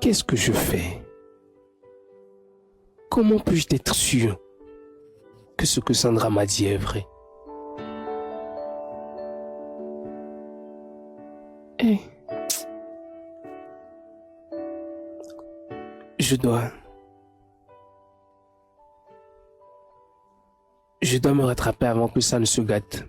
Qu'est-ce que je fais? Comment puis-je être sûr que ce que Sandra m'a dit est vrai? Eh, je dois me rattraper avant que ça ne se gâte.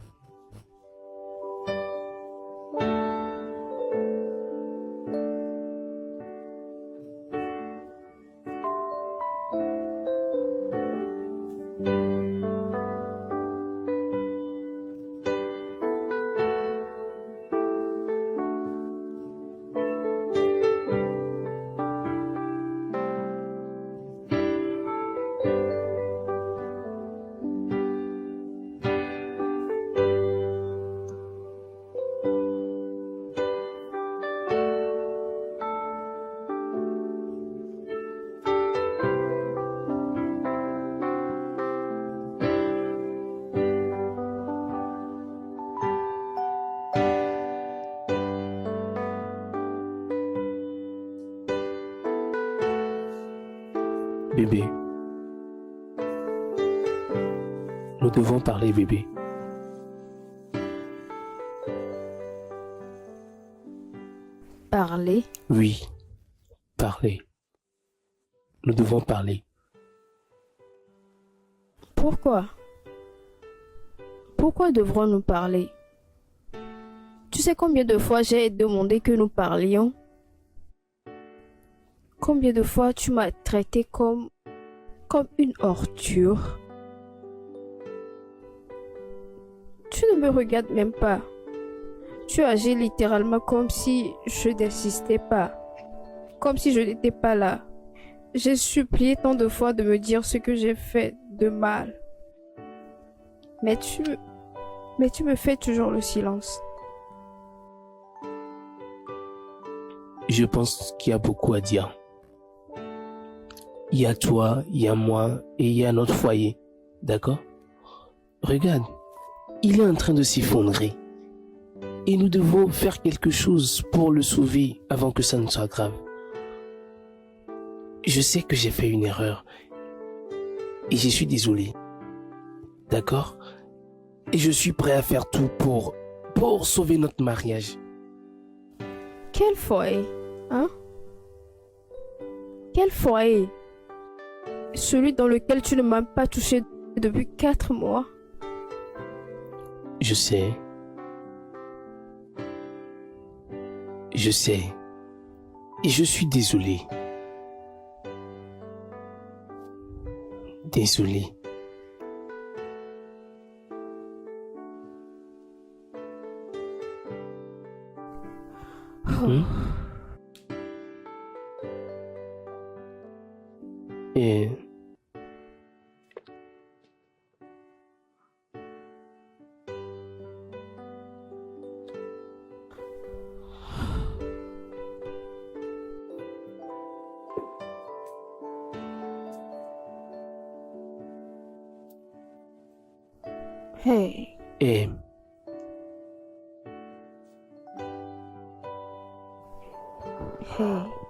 Bébé. Nous devons parler, bébé. Parler? Oui, parler. Nous devons parler. Pourquoi? Pourquoi devrons-nous parler? Tu sais combien de fois j'ai demandé que nous parlions? Combien de fois tu m'as traité comme une ordure? Tu ne me regardes même pas. Tu agis littéralement comme si je n'insistais pas, comme si je n'étais pas là. J'ai supplié tant de fois de me dire ce que j'ai fait de mal. Mais tu me fais toujours le silence. Je pense qu'il y a beaucoup à dire. Il y a toi, il y a moi et il y a notre foyer. D'accord? Regarde, il est en train de s'effondrer. Et nous devons faire quelque chose pour le sauver avant que ça ne soit grave. Je sais que j'ai fait une erreur. Et je suis désolé. D'accord? Et je suis prêt à faire tout pour sauver notre mariage. Quel foyer? Hein? Quel foyer? Celui dans lequel tu ne m'as pas touché depuis 4 mois. Je sais. Je sais. Et je suis désolé. Désolé. Oh. Et Hey. Et Hey.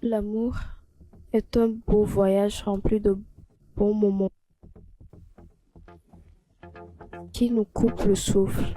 L'amour est un beau voyage rempli de bons moments qui nous coupe le souffle.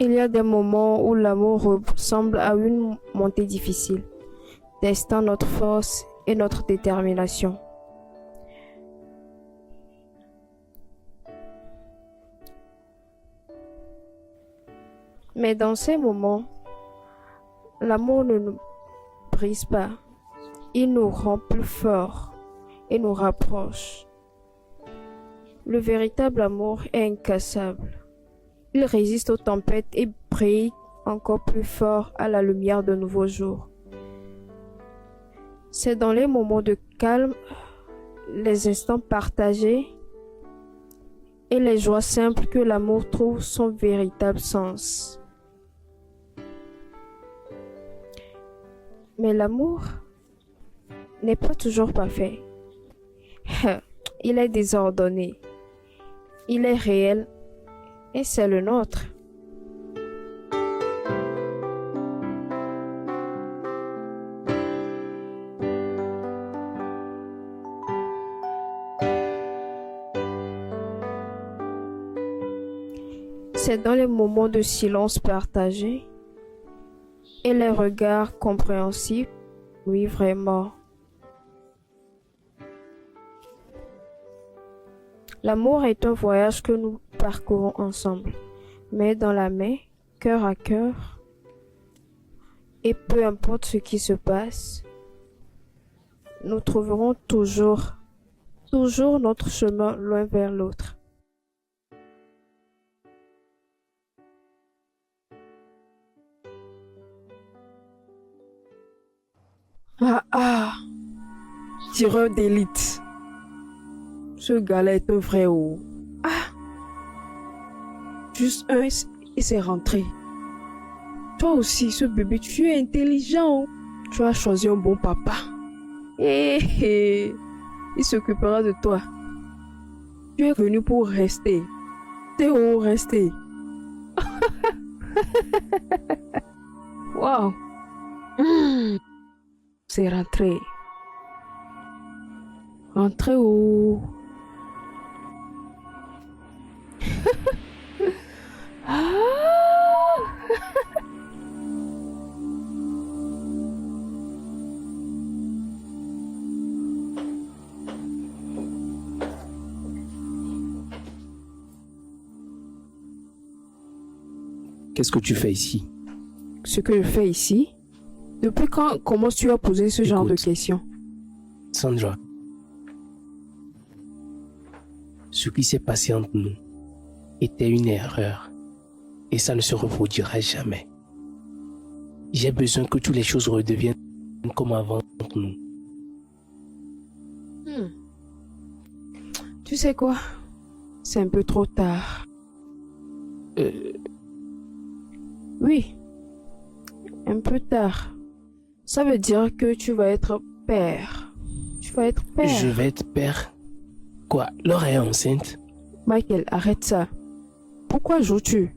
Il y a des moments où l'amour ressemble à une montée difficile, testant notre force et notre détermination. Mais dans ces moments, l'amour ne nous brise pas. Il nous rend plus forts et nous rapproche. Le véritable amour est incassable. Il résiste aux tempêtes et brille encore plus fort à la lumière de nouveaux jours. C'est dans les moments de calme, les instants partagés et les joies simples que l'amour trouve son véritable sens. Mais l'amour n'est pas toujours parfait. Il est désordonné. Il est réel et c'est le nôtre. C'est dans les moments de silence partagé et les regards compréhensifs, oui vraiment. L'amour est un voyage que nous parcourons ensemble, main dans la main, cœur à cœur. Et peu importe ce qui se passe, nous trouverons toujours notre chemin l'un vers l'autre. Tireur d'élite. Ce gars-là est un vrai haut. Juste un et c'est rentré. Toi aussi, ce bébé, tu es intelligent. Tu as choisi un bon papa. Il s'occupera de toi. Tu es venu pour rester. T'es où rester? Wow. C'est rentré. Rentré où? Qu'est-ce que tu fais ici? Ce que je fais ici? Depuis quand commences-tu à poser ce genre de questions? Sandra, ce qui s'est passé entre nous était une erreur et ça ne se reproduira jamais. J'ai besoin que toutes les choses redeviennent comme avant entre nous. Tu sais quoi? C'est un peu trop tard. Oui, un peu tard. Ça veut dire que tu vas être père. Tu vas être père. Je vais être père? Quoi? Laura est enceinte? Michael, arrête ça. Pourquoi joues-tu?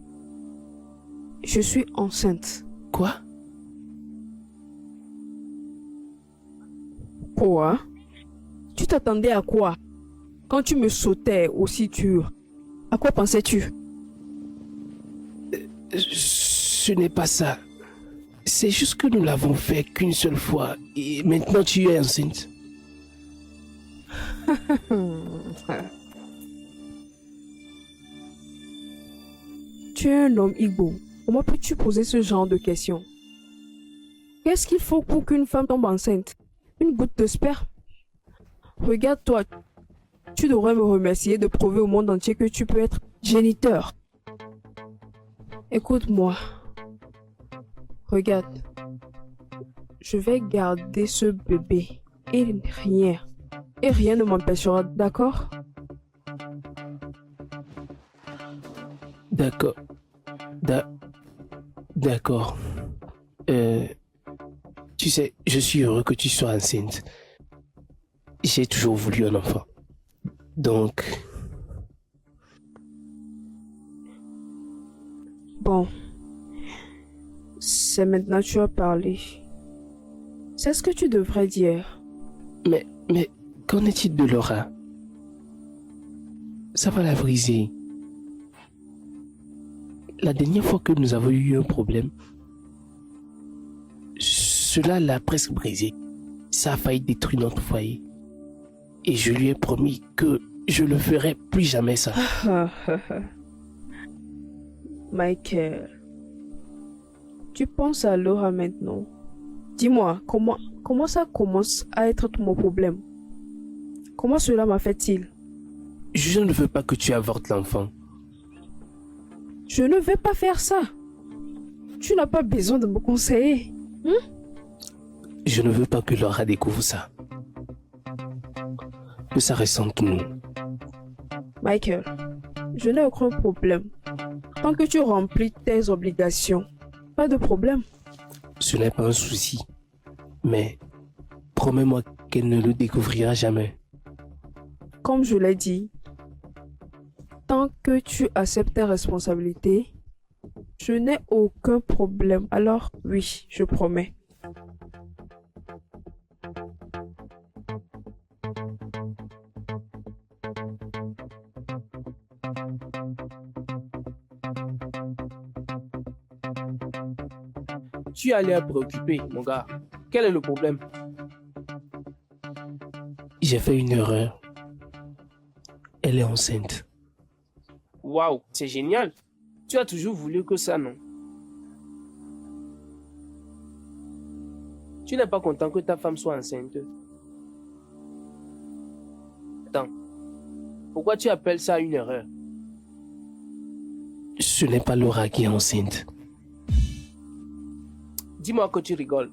Je suis enceinte. Quoi? Quoi? Tu t'attendais à quoi? Quand tu me sautais aussi dur, à quoi pensais-tu? Ce n'est pas ça. C'est juste que nous l'avons fait qu'une seule fois et maintenant tu es enceinte. Tu es un homme Igbo. Comment peux-tu poser ce genre de questions? Qu'est-ce qu'il faut pour qu'une femme tombe enceinte? Une goutte de sperme? Regarde-toi. Tu devrais me remercier de prouver au monde entier que tu peux être géniteur. Écoute-moi. Regarde. Je vais garder ce bébé. Et rien ne m'empêchera, d'accord? D'accord. D'accord. Tu sais, je suis heureux que tu sois enceinte. J'ai toujours voulu un enfant. Donc... Bon. C'est maintenant que tu as parlé. C'est ce que tu devrais dire. Mais, qu'en est-il de Laura? Ça va la briser. La dernière fois que nous avons eu un problème, cela l'a presque brisé. Ça a failli détruire notre foyer. Et je lui ai promis que je ne ferai plus jamais ça. Michael, tu penses à Laura maintenant. Dis-moi, comment ça commence à être mon problème? Comment cela m'affecte-t-il? Je ne veux pas que tu avortes l'enfant. Je ne vais pas faire ça. Tu n'as pas besoin de me conseiller. Je ne veux pas que Laura découvre ça. Que ça reste entre nous. Michael, je n'ai aucun problème. Tant que tu remplis tes obligations, pas de problème. Ce n'est pas un souci. Mais promets-moi qu'elle ne le découvrira jamais. Comme je l'ai dit, tant que tu acceptes tes responsabilités, je n'ai aucun problème. Alors oui, je promets. Tu as l'air préoccupé, mon gars. Quel est le problème? J'ai fait une erreur. Elle est enceinte. Waouh, c'est génial. Tu as toujours voulu que ça, non? Tu n'es pas content que ta femme soit enceinte? Attends. Pourquoi tu appelles ça une erreur? Ce n'est pas Laura qui est enceinte. Dis-moi que tu rigoles.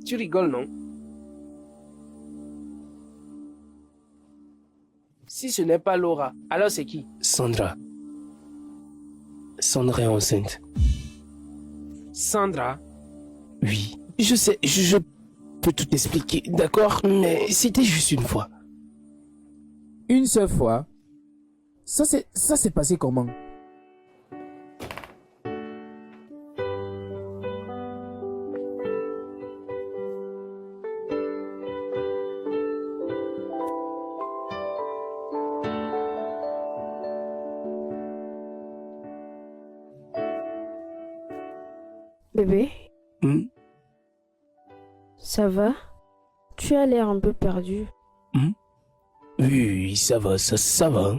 Tu rigoles, non? Si ce n'est pas Laura, alors c'est qui? Sandra. Sandra est enceinte. Sandra? Oui. Je sais, je peux tout expliquer, d'accord? Mais c'était juste une fois. Une seule fois? Ça s'est passé comment? Bébé, Hmm? ça va? Tu as l'air un peu perdu. Oui, ça va, ça va.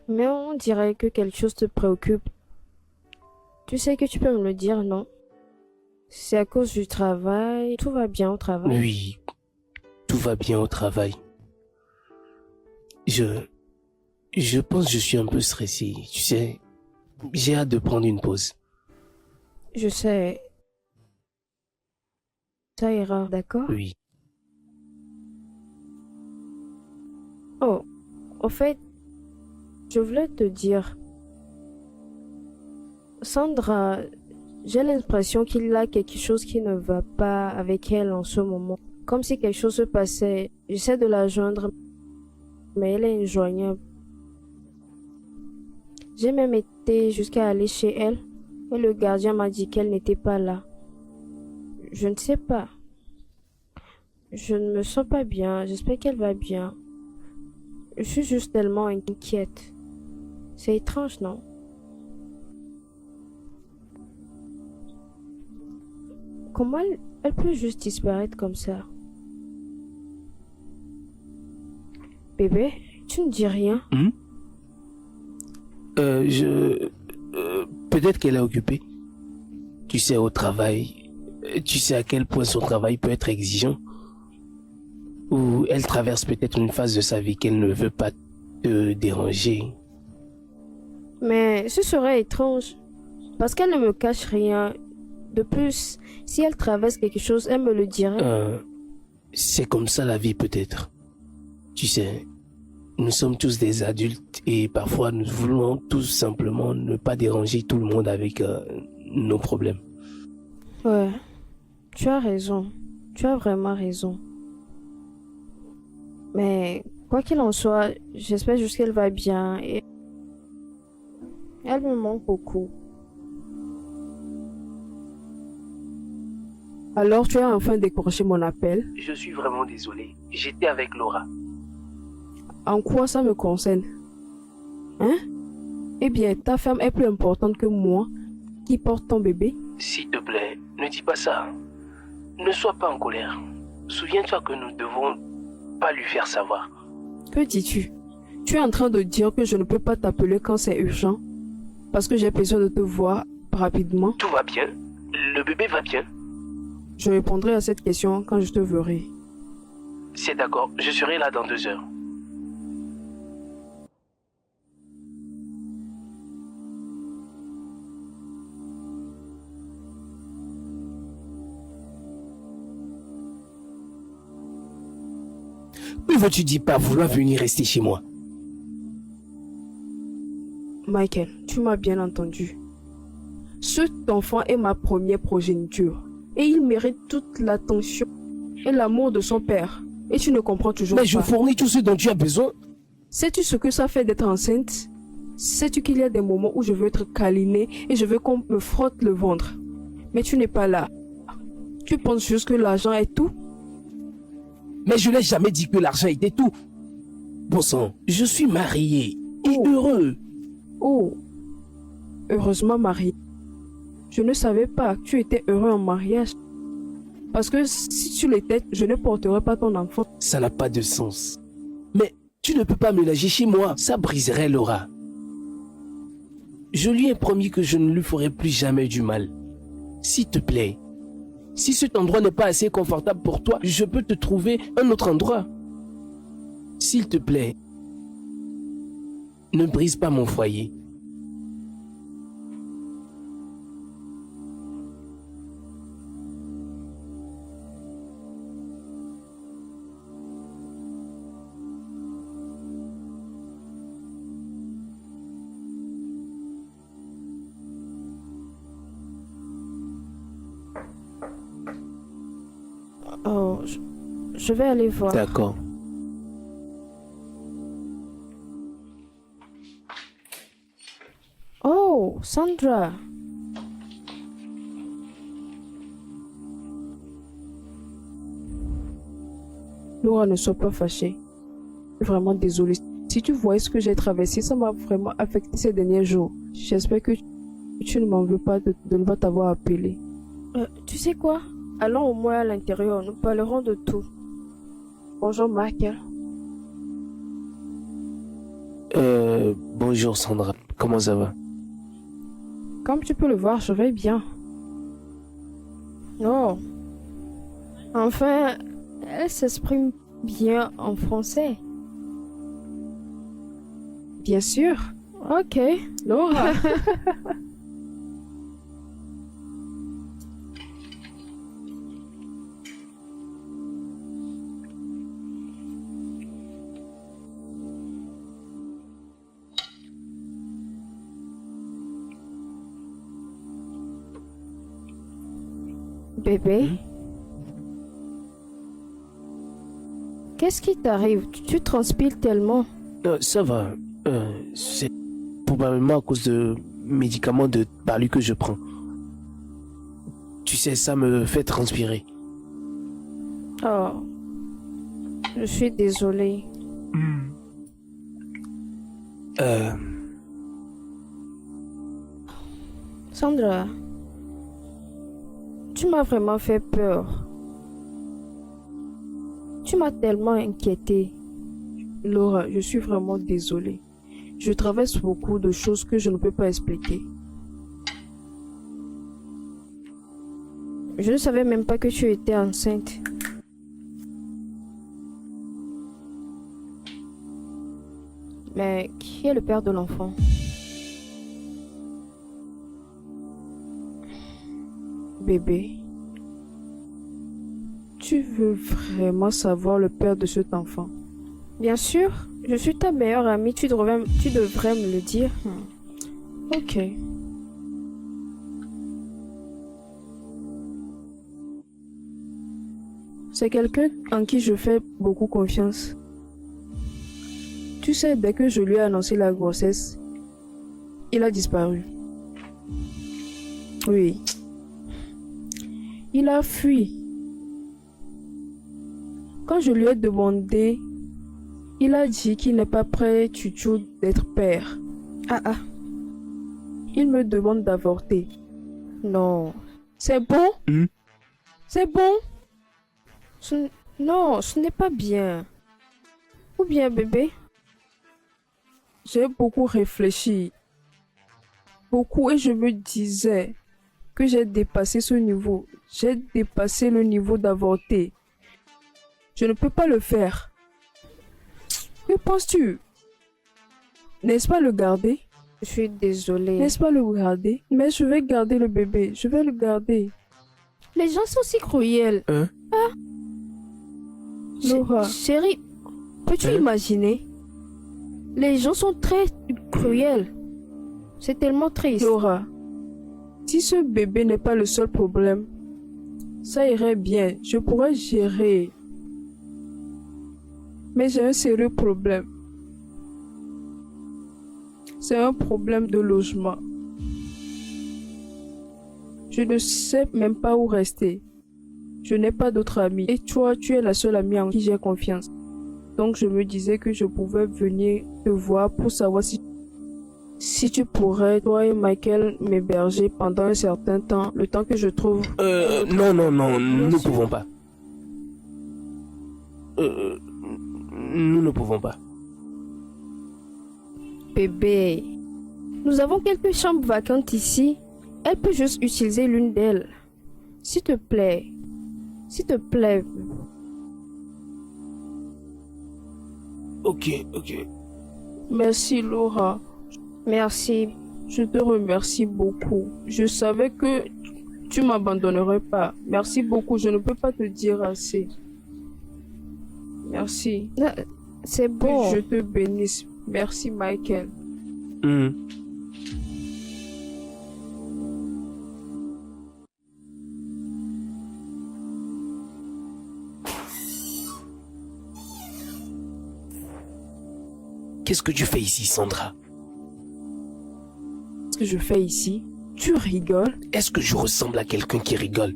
Mais on dirait que quelque chose te préoccupe. Tu sais que tu peux me le dire, non? C'est à cause du travail. Tout va bien au travail. Oui, tout va bien au travail. Je pense que je suis un peu stressé. Tu sais, j'ai hâte de prendre une pause. Je sais. Ça ira, d'accord? Oui. Oh, au fait, je voulais te dire. Sandra, j'ai l'impression qu'il y a quelque chose qui ne va pas avec elle en ce moment. Comme si quelque chose se passait. J'essaie de la joindre, mais elle est injoignable. J'ai même été jusqu'à aller chez elle, et le gardien m'a dit qu'elle n'était pas là. Je ne sais pas. Je ne me sens pas bien. J'espère qu'elle va bien. Je suis juste tellement inquiète. C'est étrange, non? Comment elle peut juste disparaître comme ça? Bébé, tu ne dis rien? Peut-être qu'elle est occupée. Tu sais, au travail, tu sais à quel point son travail peut être exigeant. Ou elle traverse peut-être une phase de sa vie qu'elle ne veut pas te déranger. Mais ce serait étrange. Parce qu'elle ne me cache rien. De plus, si elle traverse quelque chose, elle me le dirait. C'est comme ça la vie peut-être. Tu sais, nous sommes tous des adultes et parfois nous voulons tout simplement ne pas déranger tout le monde avec nos problèmes. Ouais, tu as raison. Tu as vraiment raison. Mais quoi qu'il en soit, j'espère juste qu'elle va bien et elle me manque beaucoup. Alors tu as enfin décroché mon appel? Je suis vraiment désolé. J'étais avec Laura. En quoi ça me concerne? Hein? Eh bien, ta femme est plus importante que moi qui porte ton bébé. S'il te plaît, ne dis pas ça. Ne sois pas en colère. Souviens-toi que nous devons pas lui faire savoir. Que dis-tu? Tu es en train de dire que je ne peux pas t'appeler quand c'est urgent? Parce que j'ai besoin de te voir rapidement? Tout va bien. Le bébé va bien. Je répondrai à cette question quand je te verrai. C'est d'accord, je serai là dans 2 heures. Pourquoi tu dis pas vouloir venir rester chez moi? Michael, tu m'as bien entendu. Cet enfant est ma première progéniture. Et il mérite toute l'attention et l'amour de son père. Et tu ne comprends toujours Mais pas. je fournis tout ce dont tu as besoin. Sais-tu ce que ça fait d'être enceinte? Sais-tu qu'il y a des moments où je veux être câlinée et je veux qu'on me frotte le ventre? Mais tu n'es pas là. Tu penses juste que l'argent est tout? Mais je n'ai jamais dit que l'argent était tout. Bon sang, je suis marié et heureux. Oh, heureusement marié. Je ne savais pas que tu étais heureux en mariage. Parce que si tu l'étais, je ne porterais pas ton enfant. Ça n'a pas de sens. Mais tu ne peux pas mélanger chez moi, ça briserait Laura. Je lui ai promis que je ne lui ferai plus jamais du mal. S'il te plaît, si cet endroit n'est pas assez confortable pour toi, je peux te trouver un autre endroit. S'il te plaît, ne brise pas mon foyer. Oh, je vais aller voir. D'accord. Oh, Sandra. Laura, ne sois pas fâchée. Je suis vraiment désolée. Si tu voyais ce que j'ai traversé, ça m'a vraiment affecté ces derniers jours. J'espère que tu ne m'en veux pas de ne pas t'avoir appelé. Tu sais quoi? Allons au moins à l'intérieur, nous parlerons de tout. Bonjour Michael. Bonjour Sandra, comment ça va? Comme tu peux le voir, je vais bien. Oh. Enfin, elle s'exprime bien en français. Bien sûr. Ok. Laura. Bébé. Qu'est-ce qui t'arrive? Tu transpires tellement. Ça va. C'est probablement à cause de médicaments de palu que je prends. Tu sais, ça me fait transpirer. Oh. Je suis désolée. Sandra. Tu m'as vraiment fait peur. Tu m'as tellement inquiétée. Laura, je suis vraiment désolée. Je traverse beaucoup de choses que je ne peux pas expliquer. Je ne savais même pas que tu étais enceinte. Mais qui est le père de l'enfant? Bébé, tu veux vraiment savoir le père de cet enfant? Bien sûr, je suis ta meilleure amie, tu devrais me le dire. Ok. C'est quelqu'un en qui je fais beaucoup confiance. Tu sais, dès que je lui ai annoncé la grossesse, il a disparu. Oui. Il a fui. Quand je lui ai demandé, il a dit qu'il n'est pas prêt, Chuchu, d'être père. Ah. Il me demande d'avorter. Non. C'est bon? C'est bon? Non, ce n'est pas bien. Ou bien, bébé? J'ai beaucoup réfléchi. Beaucoup, et je me disais, que j'ai dépassé ce niveau. J'ai dépassé le niveau d'avorter. Je ne peux pas le faire. Que penses-tu? N'est-ce pas le garder? Je suis désolée. N'est-ce pas le garder? Mais je vais garder le bébé. Je vais le garder. Les gens sont si cruels. Hein? Laura. Chérie, peux-tu Hein? imaginer? Les gens sont très cruels. C'est tellement triste. Laura, si ce bébé n'est pas le seul problème, ça irait bien. Je pourrais gérer. Mais j'ai un sérieux problème. C'est un problème de logement. Je ne sais même pas où rester. Je n'ai pas d'autres amis. Et toi, tu es la seule amie en qui j'ai confiance. Donc je me disais que je pouvais venir te voir pour savoir si tu pourrais, toi et Michael, m'héberger pendant un certain temps, le temps que je trouve... Non, nous ne sûr. pouvons pas. Nous ne pouvons pas. Bébé, nous avons quelques chambres vacantes ici. Elle peut juste utiliser l'une d'elles. S'il te plaît. S'il te plaît. Ok. Merci Laura. Merci. Je te remercie beaucoup. Je savais que tu m'abandonnerais pas. Merci beaucoup. Je ne peux pas te dire assez. Merci. C'est Que bon. je te bénisse. Merci Michael. Hmm. Qu'est-ce que tu fais ici, Sandra? Qu'est-ce que je fais ici? Tu rigoles? Est-ce que je ressemble à quelqu'un qui rigole?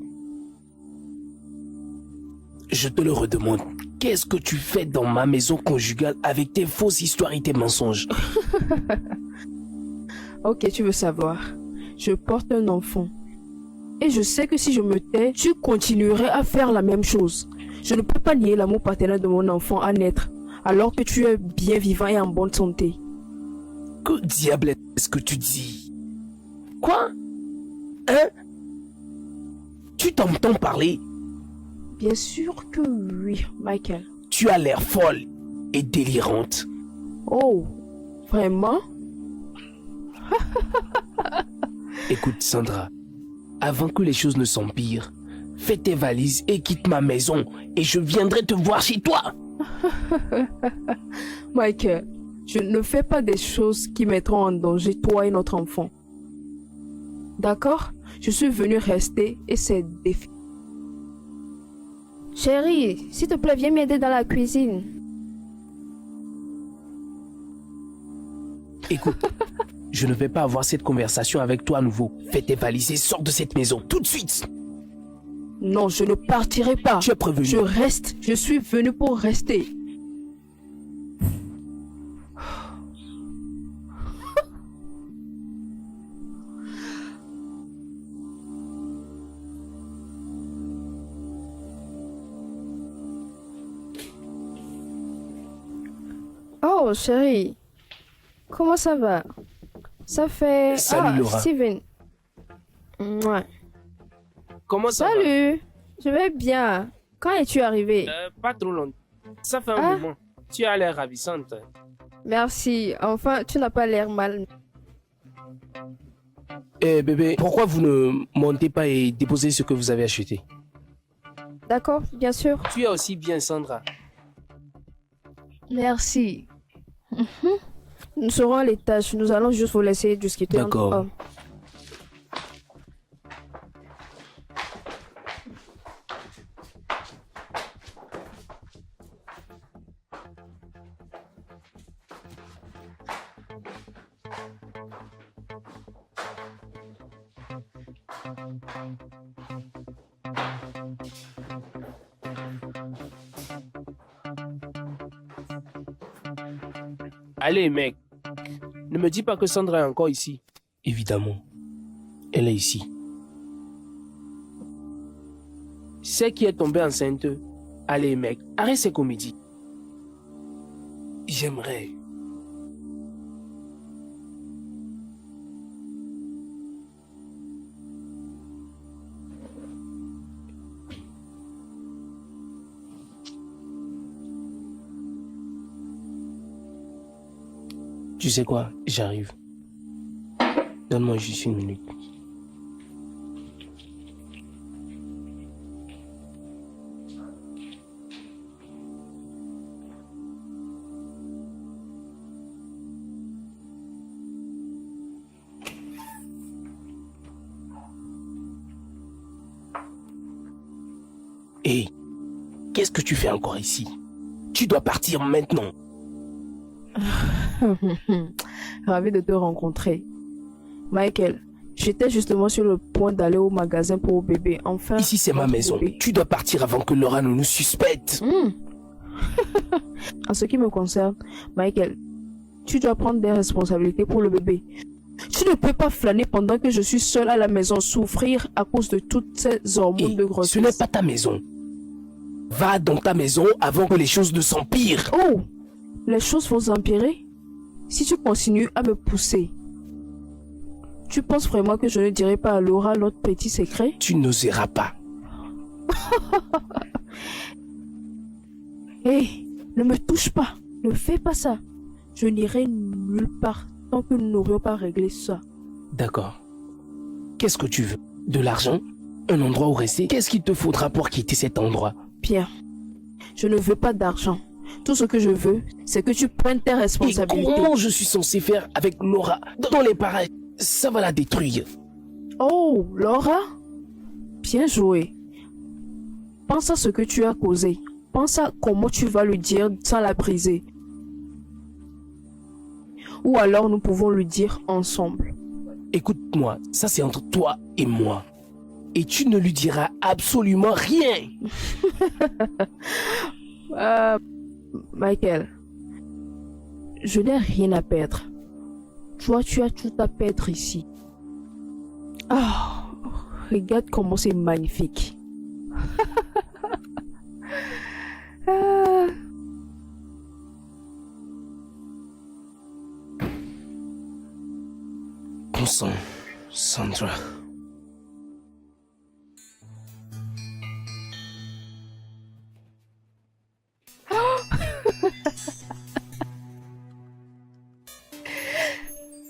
Je te le redemande. Qu'est-ce que tu fais dans ma maison conjugale avec tes fausses histoires et tes mensonges? Ok, tu veux savoir. Je porte un enfant. Et je sais que si je me tais, tu continuerais à faire la même chose. Je ne peux pas nier l'amour paternel de mon enfant à naître, alors que tu es bien vivant et en bonne santé. Que diable est-ce que tu dis? Quoi? Hein? Tu t'entends parler? Bien sûr que oui, Michael. Tu as l'air folle et délirante. Oh, vraiment? Écoute, Sandra, avant que les choses ne s'empirent, fais tes valises et quitte ma maison et je viendrai te voir chez toi. Michael, je ne fais pas des choses qui mettront en danger toi et notre enfant. D'accord? Je suis venu rester et c'est défi. Chérie, s'il te plaît, viens m'aider dans la cuisine. Écoute, je ne vais pas avoir cette conversation avec toi à nouveau. Fais tes valises et sors de cette maison tout de suite. Non, je ne partirai pas. Tu es prévenu. Je reste. Je suis venu pour rester. Oh, chérie. Comment ça va? Ça fait... Salut, Laura. Steven. Ouais. Comment ça va? Salut. Je vais bien. Quand es-tu arrivé? Pas trop longtemps. Ça fait un Ah. moment. Tu as l'air ravissante. Merci. Enfin, tu n'as pas l'air mal. Eh bébé, pourquoi vous ne montez pas et déposez ce que vous avez acheté? D'accord, bien sûr. Tu es aussi bien, Sandra. Merci. Nous serons à l'étage. Nous allons juste vous laisser discuter. D'accord. entre hommes. Allez, mec. Ne me dis pas que Sandra est encore ici. Évidemment, elle est ici. C'est qui est tombée enceinte. Allez, mec. Arrête ces comédies. J'aimerais. Tu sais quoi? J'arrive. Donne-moi juste une minute. Hé, qu'est-ce que tu fais encore ici? Tu dois partir maintenant. Ravi de te rencontrer. Michael, j'étais justement sur le point d'aller au magasin pour bébé. Enfin, Ici, c'est ma notre maison. bébé. Tu dois partir avant que Laura ne nous suspecte. En ce qui me concerne, Michael, tu dois prendre des responsabilités pour le bébé. Tu ne peux pas flâner pendant que je suis seule à la maison, souffrir à cause de toutes ces hormones de Et grossesse. ce n'est pas ta maison. Va dans ta maison avant que les choses ne s'empirent. Oh, les choses vont s'empirer. Si tu continues à me pousser, tu penses vraiment que je ne dirai pas à Laura notre petit secret? Tu n'oseras pas. Hé, ne me touche pas. Ne fais pas ça. Je n'irai nulle part tant que nous n'aurions pas réglé ça. D'accord. Qu'est-ce que tu veux? De l'argent? Un endroit où rester? Qu'est-ce qu'il te faudra pour quitter cet endroit? Pierre, je ne veux pas d'argent. Tout ce que je veux, c'est que tu prennes tes Et responsabilités. comment je suis censé faire avec Laura dans les parages? Ça va la détruire. Oh, Laura? Bien joué. Pense à ce que tu as causé. Pense à comment tu vas lui dire sans la briser. Ou alors nous pouvons lui dire ensemble. Écoute-moi, ça c'est entre toi et moi. Et tu ne lui diras absolument rien. Michael, je n'ai rien à perdre. Toi, tu as tout à perdre ici. Ah, regarde comment c'est magnifique. Ah. Bon sang, Sandra.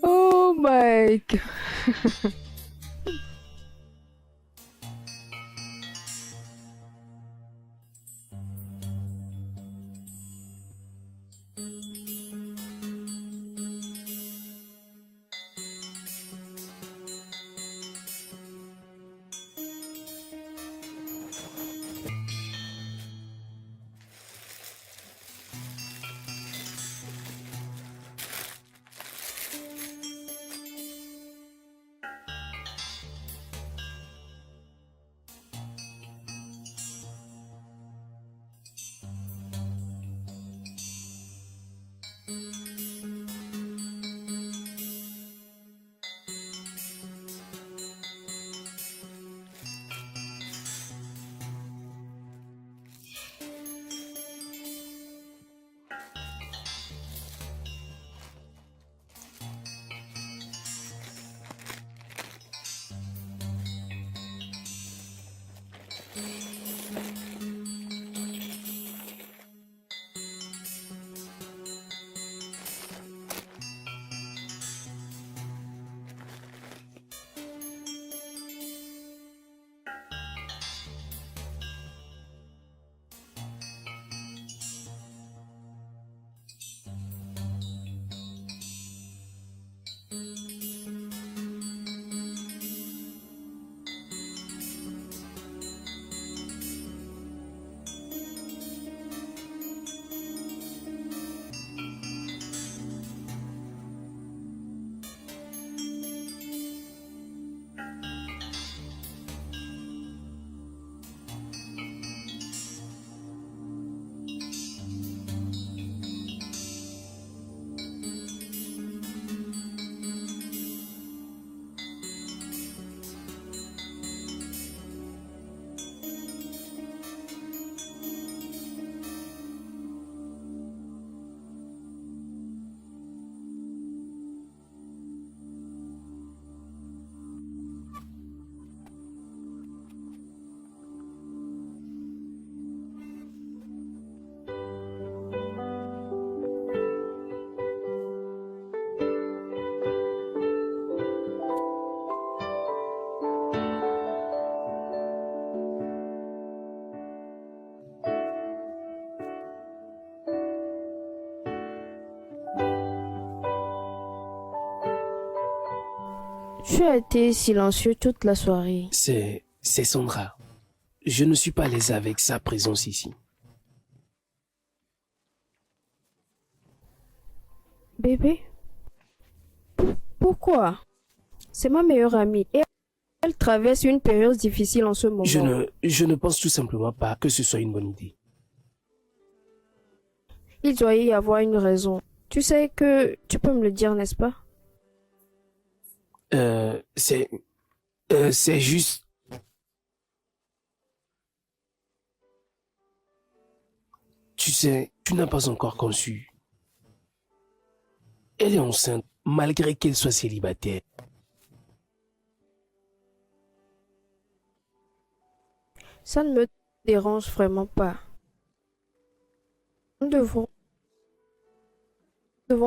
Oh my God. Tu as été silencieux toute la soirée. C'est Sandra. Je ne suis pas à l'aise avec sa présence ici. Bébé? Pourquoi? C'est ma meilleure amie et elle traverse une période difficile en ce moment. Je ne pense tout simplement pas que ce soit une bonne idée. Il doit y avoir une raison. Tu sais que tu peux me le dire, n'est-ce pas? C'est juste... Tu sais, tu n'as pas encore conçu. Elle est enceinte, malgré qu'elle soit célibataire. Ça ne me dérange vraiment pas. Nous devons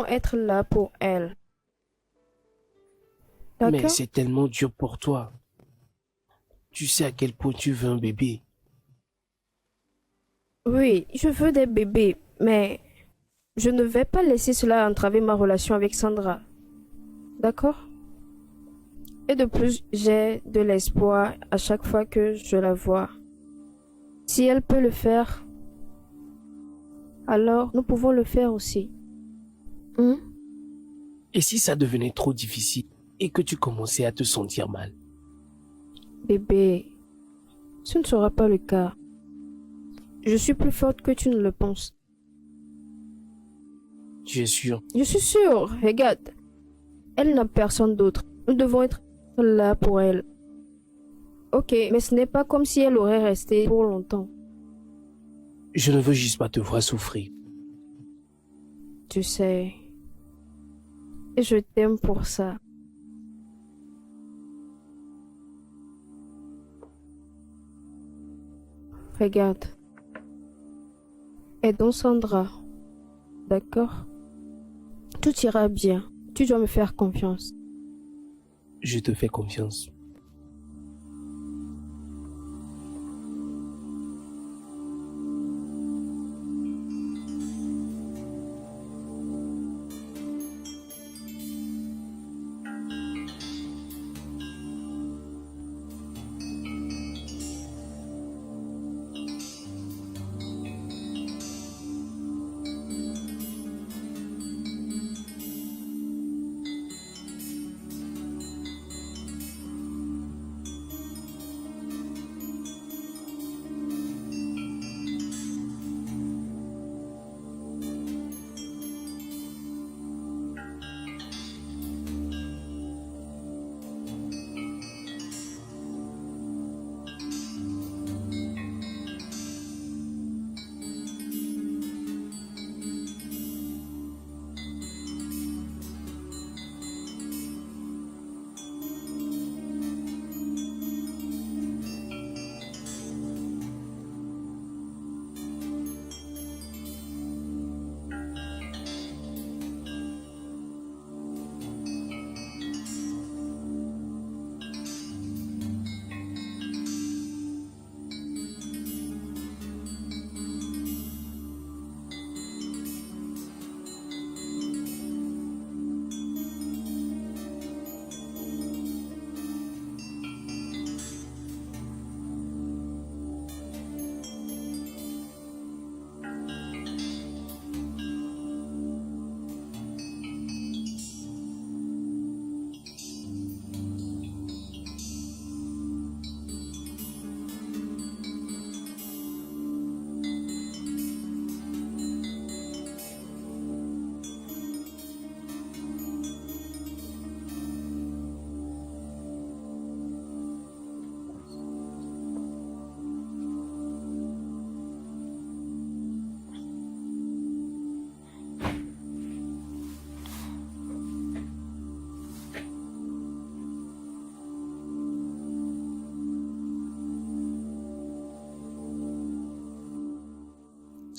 être là pour elle. Mais D'accord? c'est tellement dur pour toi. Tu sais à quel point tu veux un bébé. Oui, je veux des bébés, mais je ne vais pas laisser cela entraver ma relation avec Sandra. D'accord? Et de plus, j'ai de l'espoir à chaque fois que je la vois. Si elle peut le faire, alors nous pouvons le faire aussi. Hein? Et si ça devenait trop difficile et que tu commençais à te sentir mal? Bébé, ce ne sera pas le cas. Je suis plus forte que tu ne le penses. Tu es sûr? Je suis sûre, regarde. Elle n'a personne d'autre. Nous devons être là pour elle. Ok, mais ce n'est pas comme si elle aurait resté pour longtemps. Je ne veux juste pas te voir souffrir. Tu sais. Et je t'aime pour ça. Regarde. Aidons Sandra. D'accord? Tout ira bien. Tu dois me faire confiance. Je te fais confiance.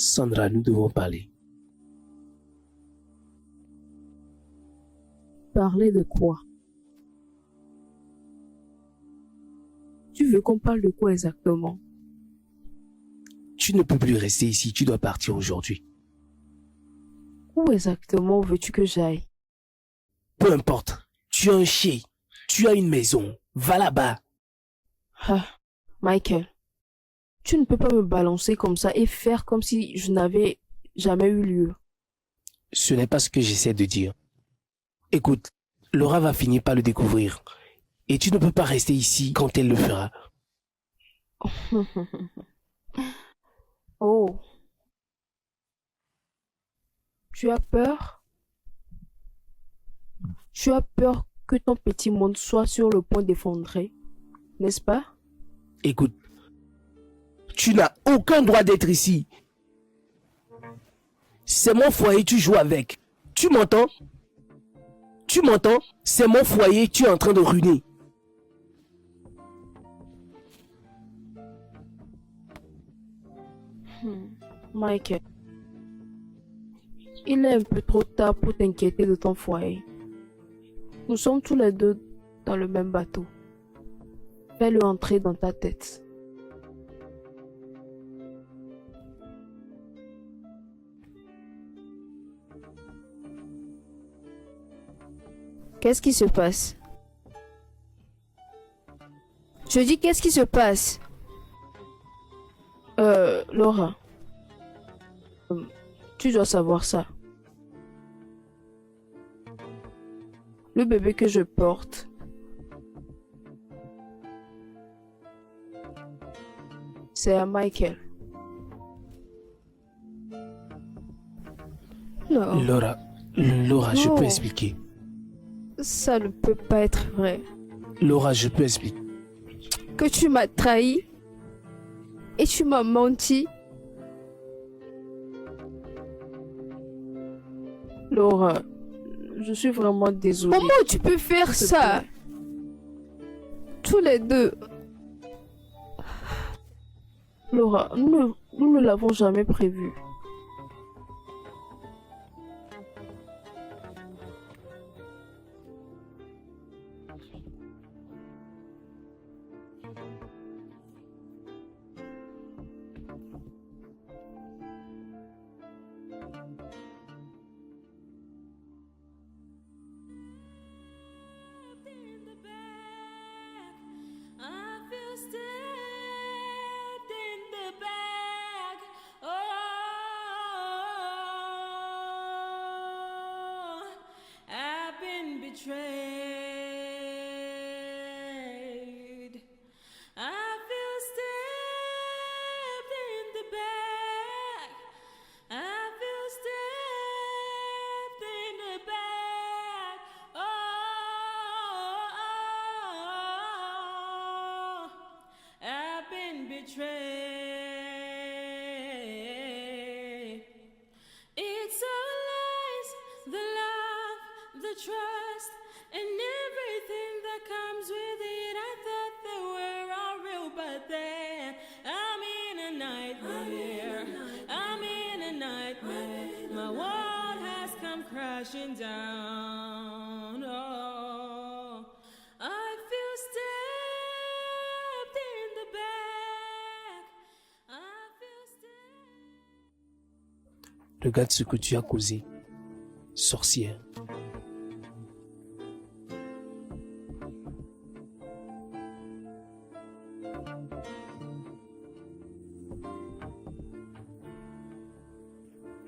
Sandra, nous devons parler. Parler de quoi? Tu veux qu'on parle de quoi exactement? Tu ne peux plus rester ici, tu dois partir aujourd'hui. Où exactement veux-tu que j'aille? Peu importe, tu es un chien. Tu as une maison. Va là-bas. Ah, Michael, tu ne peux pas me balancer comme ça et faire comme si je n'avais jamais eu lieu. Ce n'est pas ce que j'essaie de dire. Écoute, Laura va finir par le découvrir. Et tu ne peux pas rester ici quand elle le fera. Oh. Tu as peur? Tu as peur que ton petit monde soit sur le point d'effondrer, n'est-ce pas? Écoute, tu n'as aucun droit d'être ici. C'est mon foyer, tu joues avec. Tu m'entends? Tu m'entends? C'est mon foyer, tu es en train de ruiner. Michael, il est un peu trop tard pour t'inquiéter de ton foyer. Nous sommes tous les deux dans le même bateau. Fais-le entrer dans ta tête. Qu'est-ce qui se passe? Je dis qu'est-ce qui se passe? Laura, tu dois savoir ça. Le bébé que je porte, c'est à Michael. Non, Laura, je Non. peux expliquer. ça ne peut pas être vrai. Laura, je peux expliquer. Que tu m'as trahi et tu m'as menti. Laura, je suis vraiment désolée. Comment tu peux faire S'il te ça? Tous les deux. Laura, nous ne l'avons jamais prévu. I feel stabbed in the back. Oh, I've been betrayed. I feel stabbed in the back. I feel stabbed in the back. Oh, I've been betrayed. It's all lies, the love, the trust, and everything that comes with it. I thought they were all real, but then I'm in a nightmare. I'm in a nightmare. My world has come crashing down. Oh, I feel stabbed in the back. I feel stabbed. Regarde ce que tu as causé. Sorcière.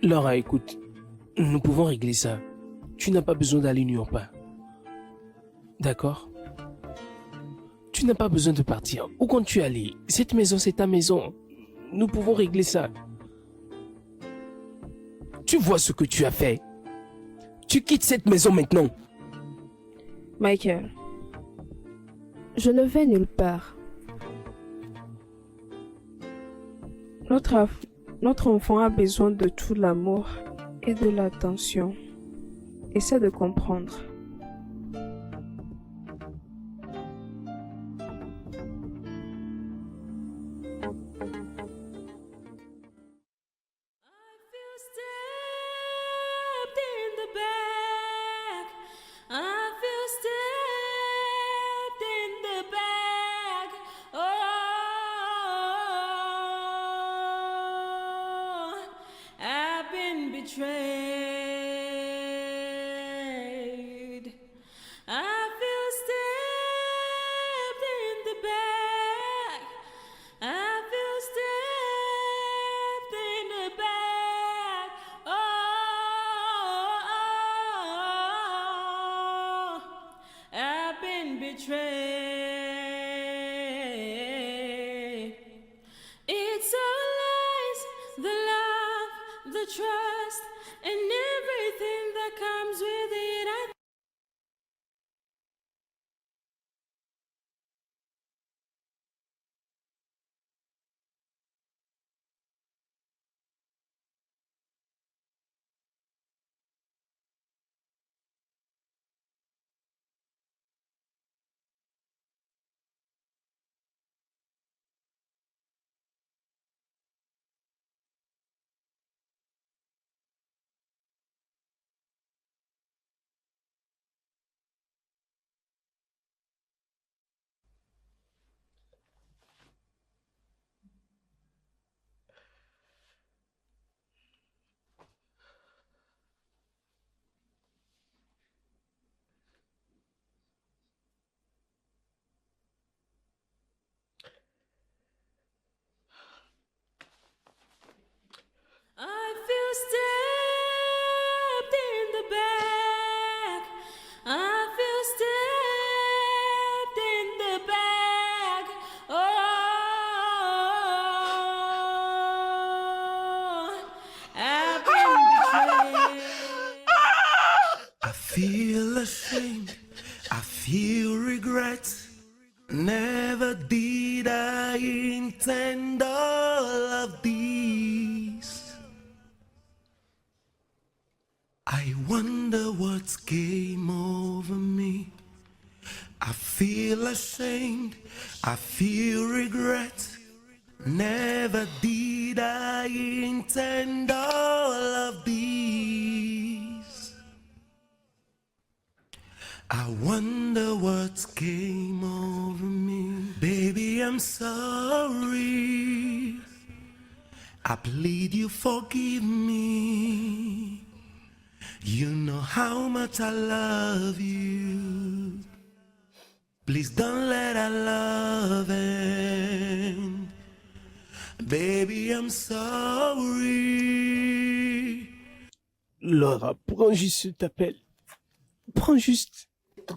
Laura, écoute, nous pouvons régler ça. Tu n'as pas besoin d'aller nulle part. D'accord? Tu n'as pas besoin de partir. Où comptes-tu aller? Cette maison, c'est ta maison. Nous pouvons régler ça. Tu vois ce que tu as fait. Tu quittes cette maison maintenant. Michael, Je ne vais nulle part. notre enfant a besoin de tout l'amour et de l'attention. Essaie de comprendre. I feel stabbed in the back. I feel stabbed in the back. Oh, I've been betrayed. I feel stabbed betrayed. It's all lies, the love, the trust, and everything that comes with it. I feel stabbed in the back. I feel stabbed in the back. Oh, I've been betrayed. I feel ashamed, I feel regret. Never did I intend all of these. I wonder what came over me. I feel ashamed, I feel regret. Never did I intend all of these. I wonder what came over me. Baby, I'm sorry. I plead you forgive me. You know how much I love you. Please don't let our love end. Baby, I'm sorry. Laura, prends juste cet appel. Prends juste.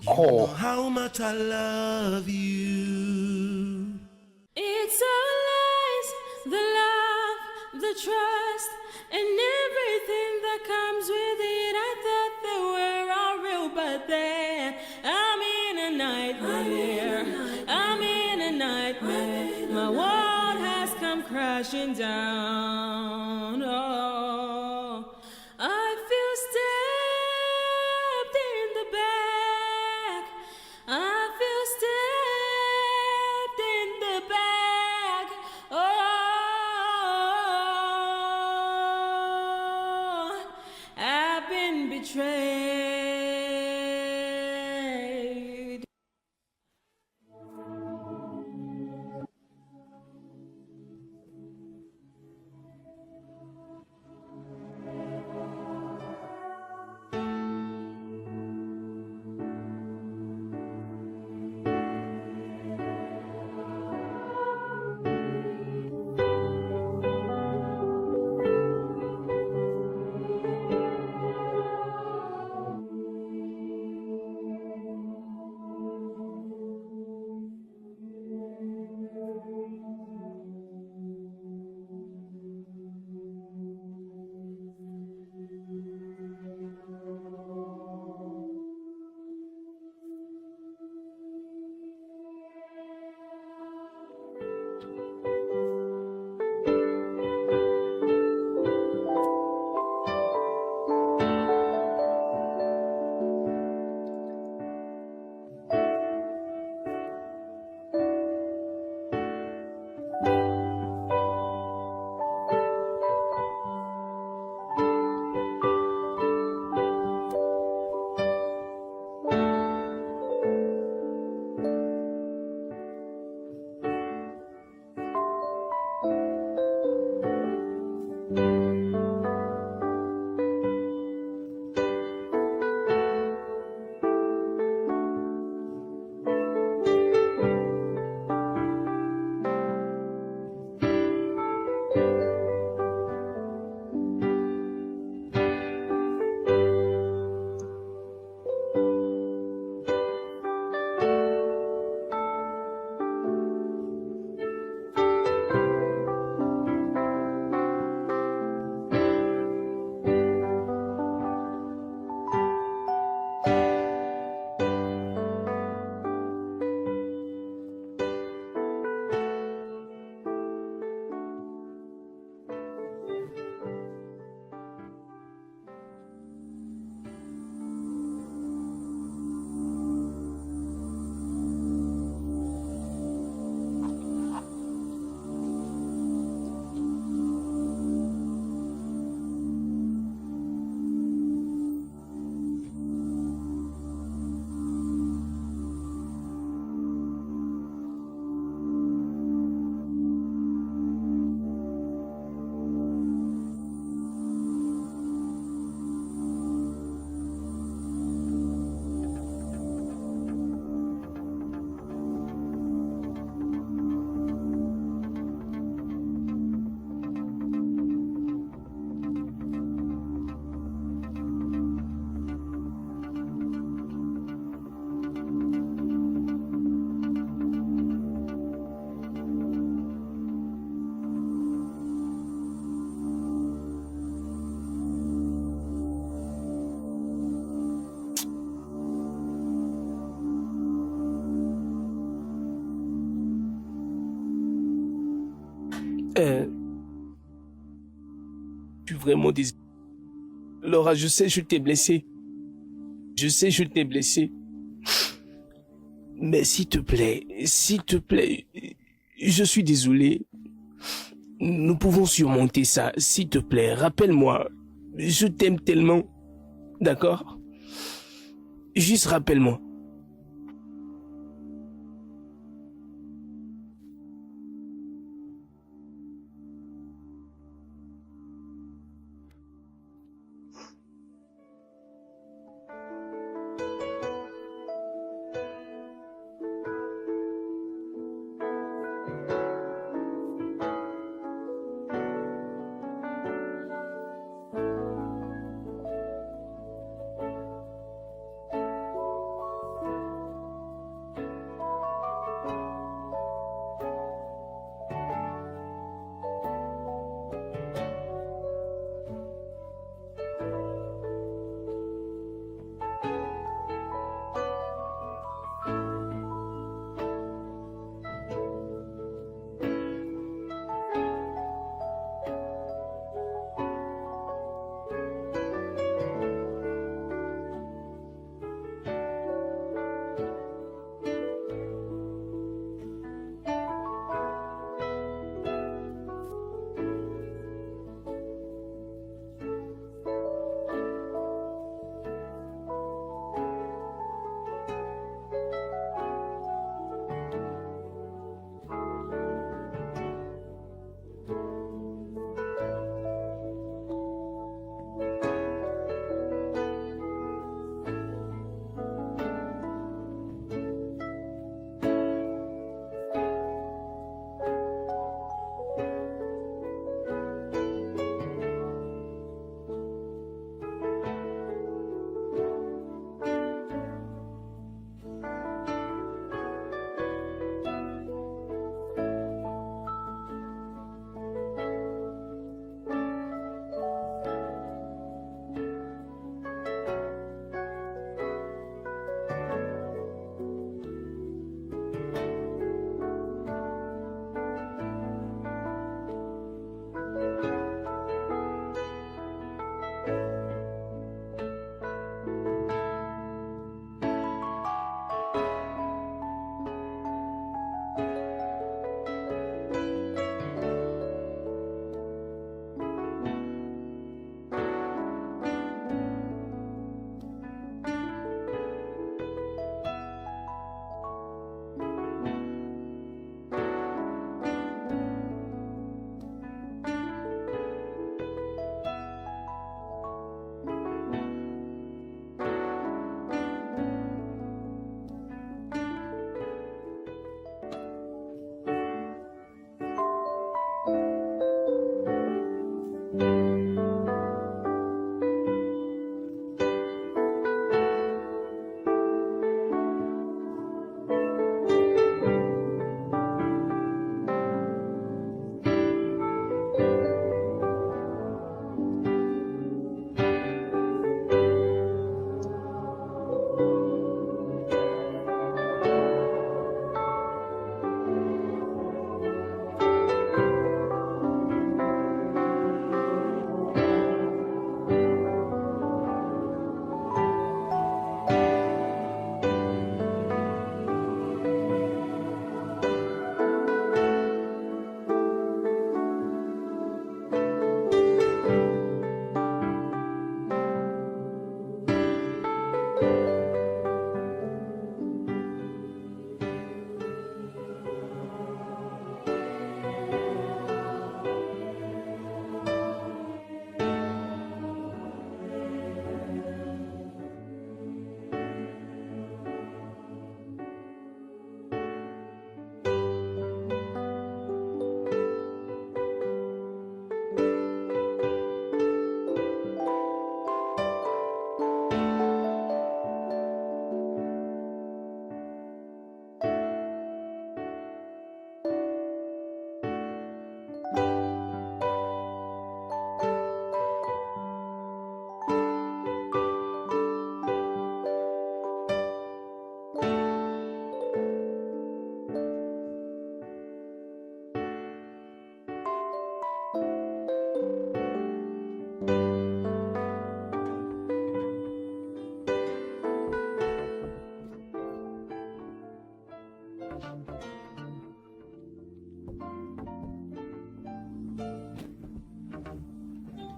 You know how much I love you. It's all lies, the love, the trust, and everything that comes with it. I thought they were all real, but then I'm in a nightmare. I'm in a nightmare. My world has come crashing down. Oh, I feel stabbed in the back. I feel stabbed in the back. Oh, I've been betrayed. Je suis vraiment désolé. Laura, je sais, je t'ai blessé. Je sais, je t'ai blessé. Mais s'il te plaît, je suis désolé. Nous pouvons surmonter ça. S'il te plaît, rappelle-moi. Je t'aime tellement. D'accord? Juste rappelle-moi.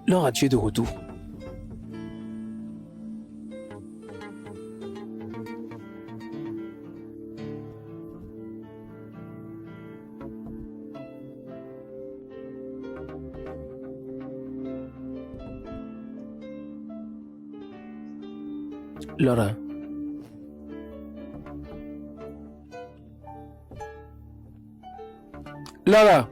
Laura, tu es de retour. Laura. Laura.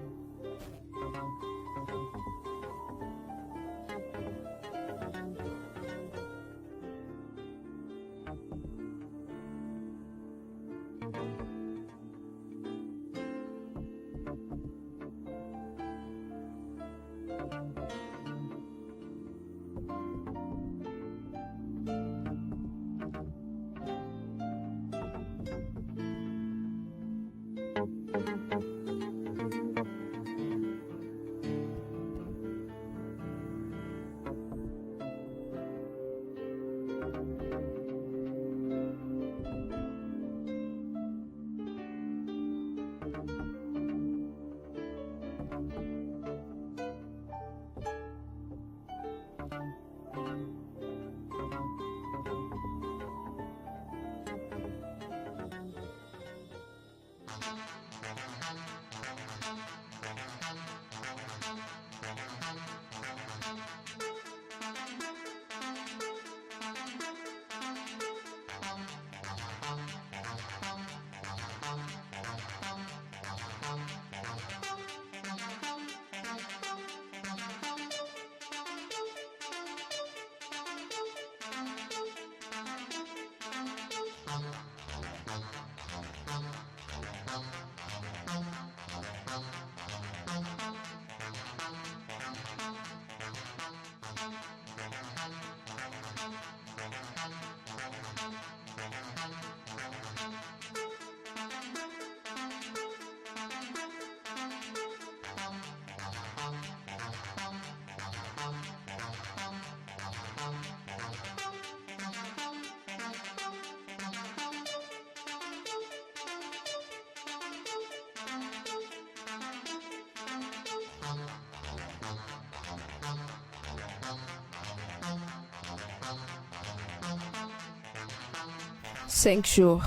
Cinq jours.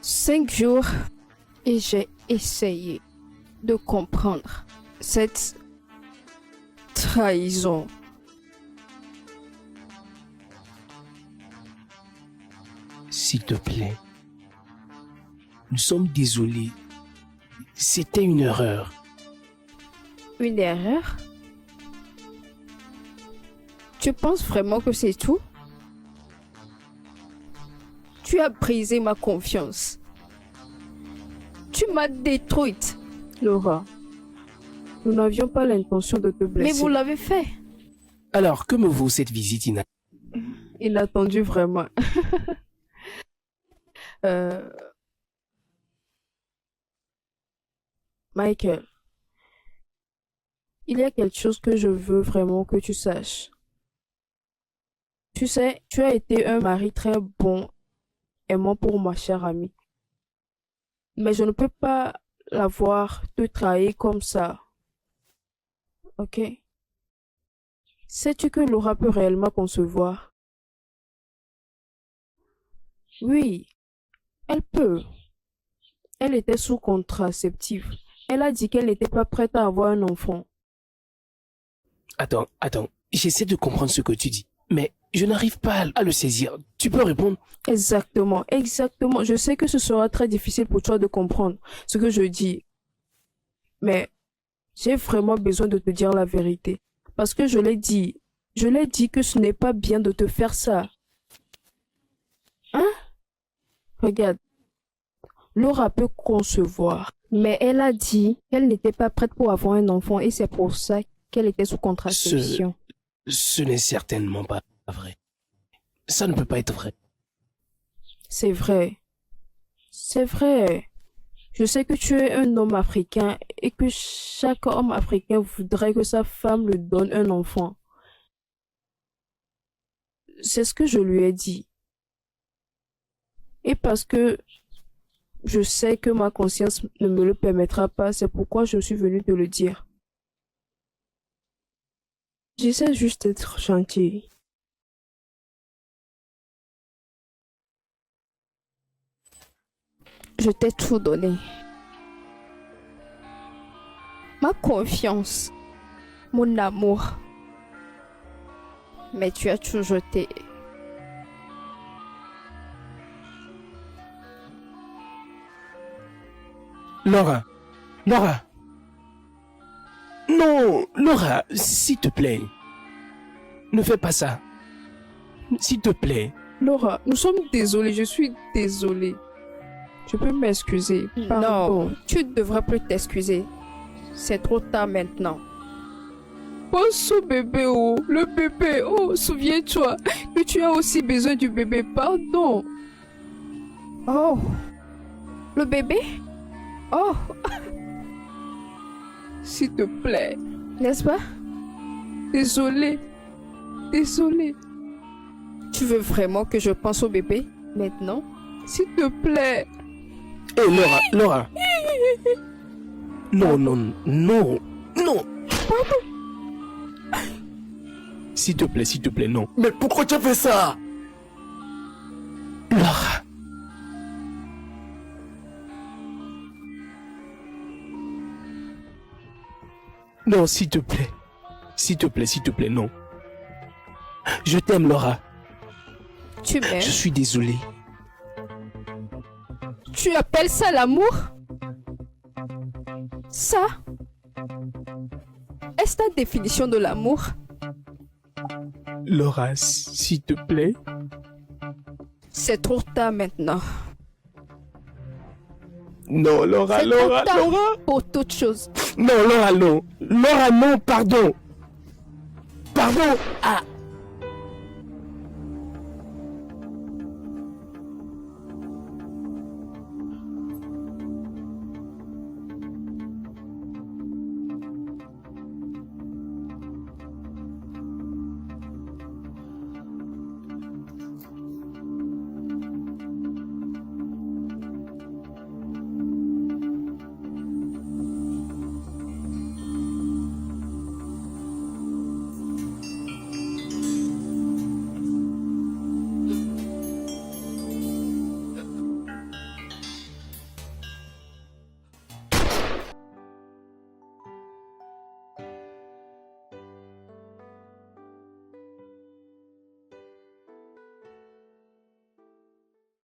5 jours et j'ai essayé de comprendre cette trahison. S'il te plaît. Nous sommes désolés. C'était une erreur. Une erreur? Tu penses vraiment que c'est tout? Tu as brisé ma confiance. Tu m'as détruite. Laura, nous n'avions pas l'intention de te blesser. Mais vous l'avez fait. Alors, que me vaut cette visite inattendue? Inattendu vraiment. Michael, il y a quelque chose que je veux vraiment que tu saches. Tu sais, tu as été un mari très bon, aimant pour ma chère amie. Mais je ne peux pas la voir te trahir comme ça. Ok? Sais-tu que Laura peut réellement concevoir? Oui, elle peut. Elle était sous contraceptif. Elle a dit qu'elle n'était pas prête à avoir un enfant. Attends. J'essaie de comprendre ce que tu dis. Mais je n'arrive pas à le saisir. Tu peux répondre? Exactement. Je sais que ce sera très difficile pour toi de comprendre ce que je dis. Mais j'ai vraiment besoin de te dire la vérité. Parce que je l'ai dit. Je l'ai dit que ce n'est pas bien de te faire ça. Hein? Regarde. Laura peut concevoir. Mais elle a dit qu'elle n'était pas prête pour avoir un enfant et c'est pour ça qu'elle était sous contraception. Ce n'est certainement pas vrai. Ça ne peut pas être vrai. C'est vrai. C'est vrai. Je sais que tu es un homme africain et que chaque homme africain voudrait que sa femme lui donne un enfant. C'est ce que je lui ai dit. Et parce que je sais que ma conscience ne me le permettra pas, c'est pourquoi je suis venue te le dire. J'essaie juste d'être gentille. Je t'ai tout donné. Ma confiance, mon amour. Mais tu as tout jeté. Laura, Laura. Non, Laura, s'il te plaît. Ne fais pas ça. S'il te plaît. Laura, nous sommes désolés, je suis désolée. Je peux m'excuser. Pardon. Non, tu ne devrais plus t'excuser. C'est trop tard maintenant. Pense au bébé, oh. Le bébé, oh, souviens-toi que tu as aussi besoin du bébé. Pardon. Oh, le bébé? Oh, S'il te plaît. n'est-ce pas? Désolée. Désolée. Tu veux vraiment que je pense au bébé maintenant? S'il te plaît. Hé, Laura, Laura. Non, non, non, non. S'il te plaît, non. Mais pourquoi tu as fait ça? Laura. Non, s'il te plaît. S'il te plaît, non. Je t'aime, Laura. Tu m'aimes? Je suis désolé. Tu appelles ça l'amour? Ça? Est-ce ta définition de l'amour? Laura, s'il te plaît. C'est trop tard maintenant. Non, Laura, C'est Laura, trop tard Laura. pour toute chose. Non, Laura, non. Laura, non, pardon. Pardon. Ah.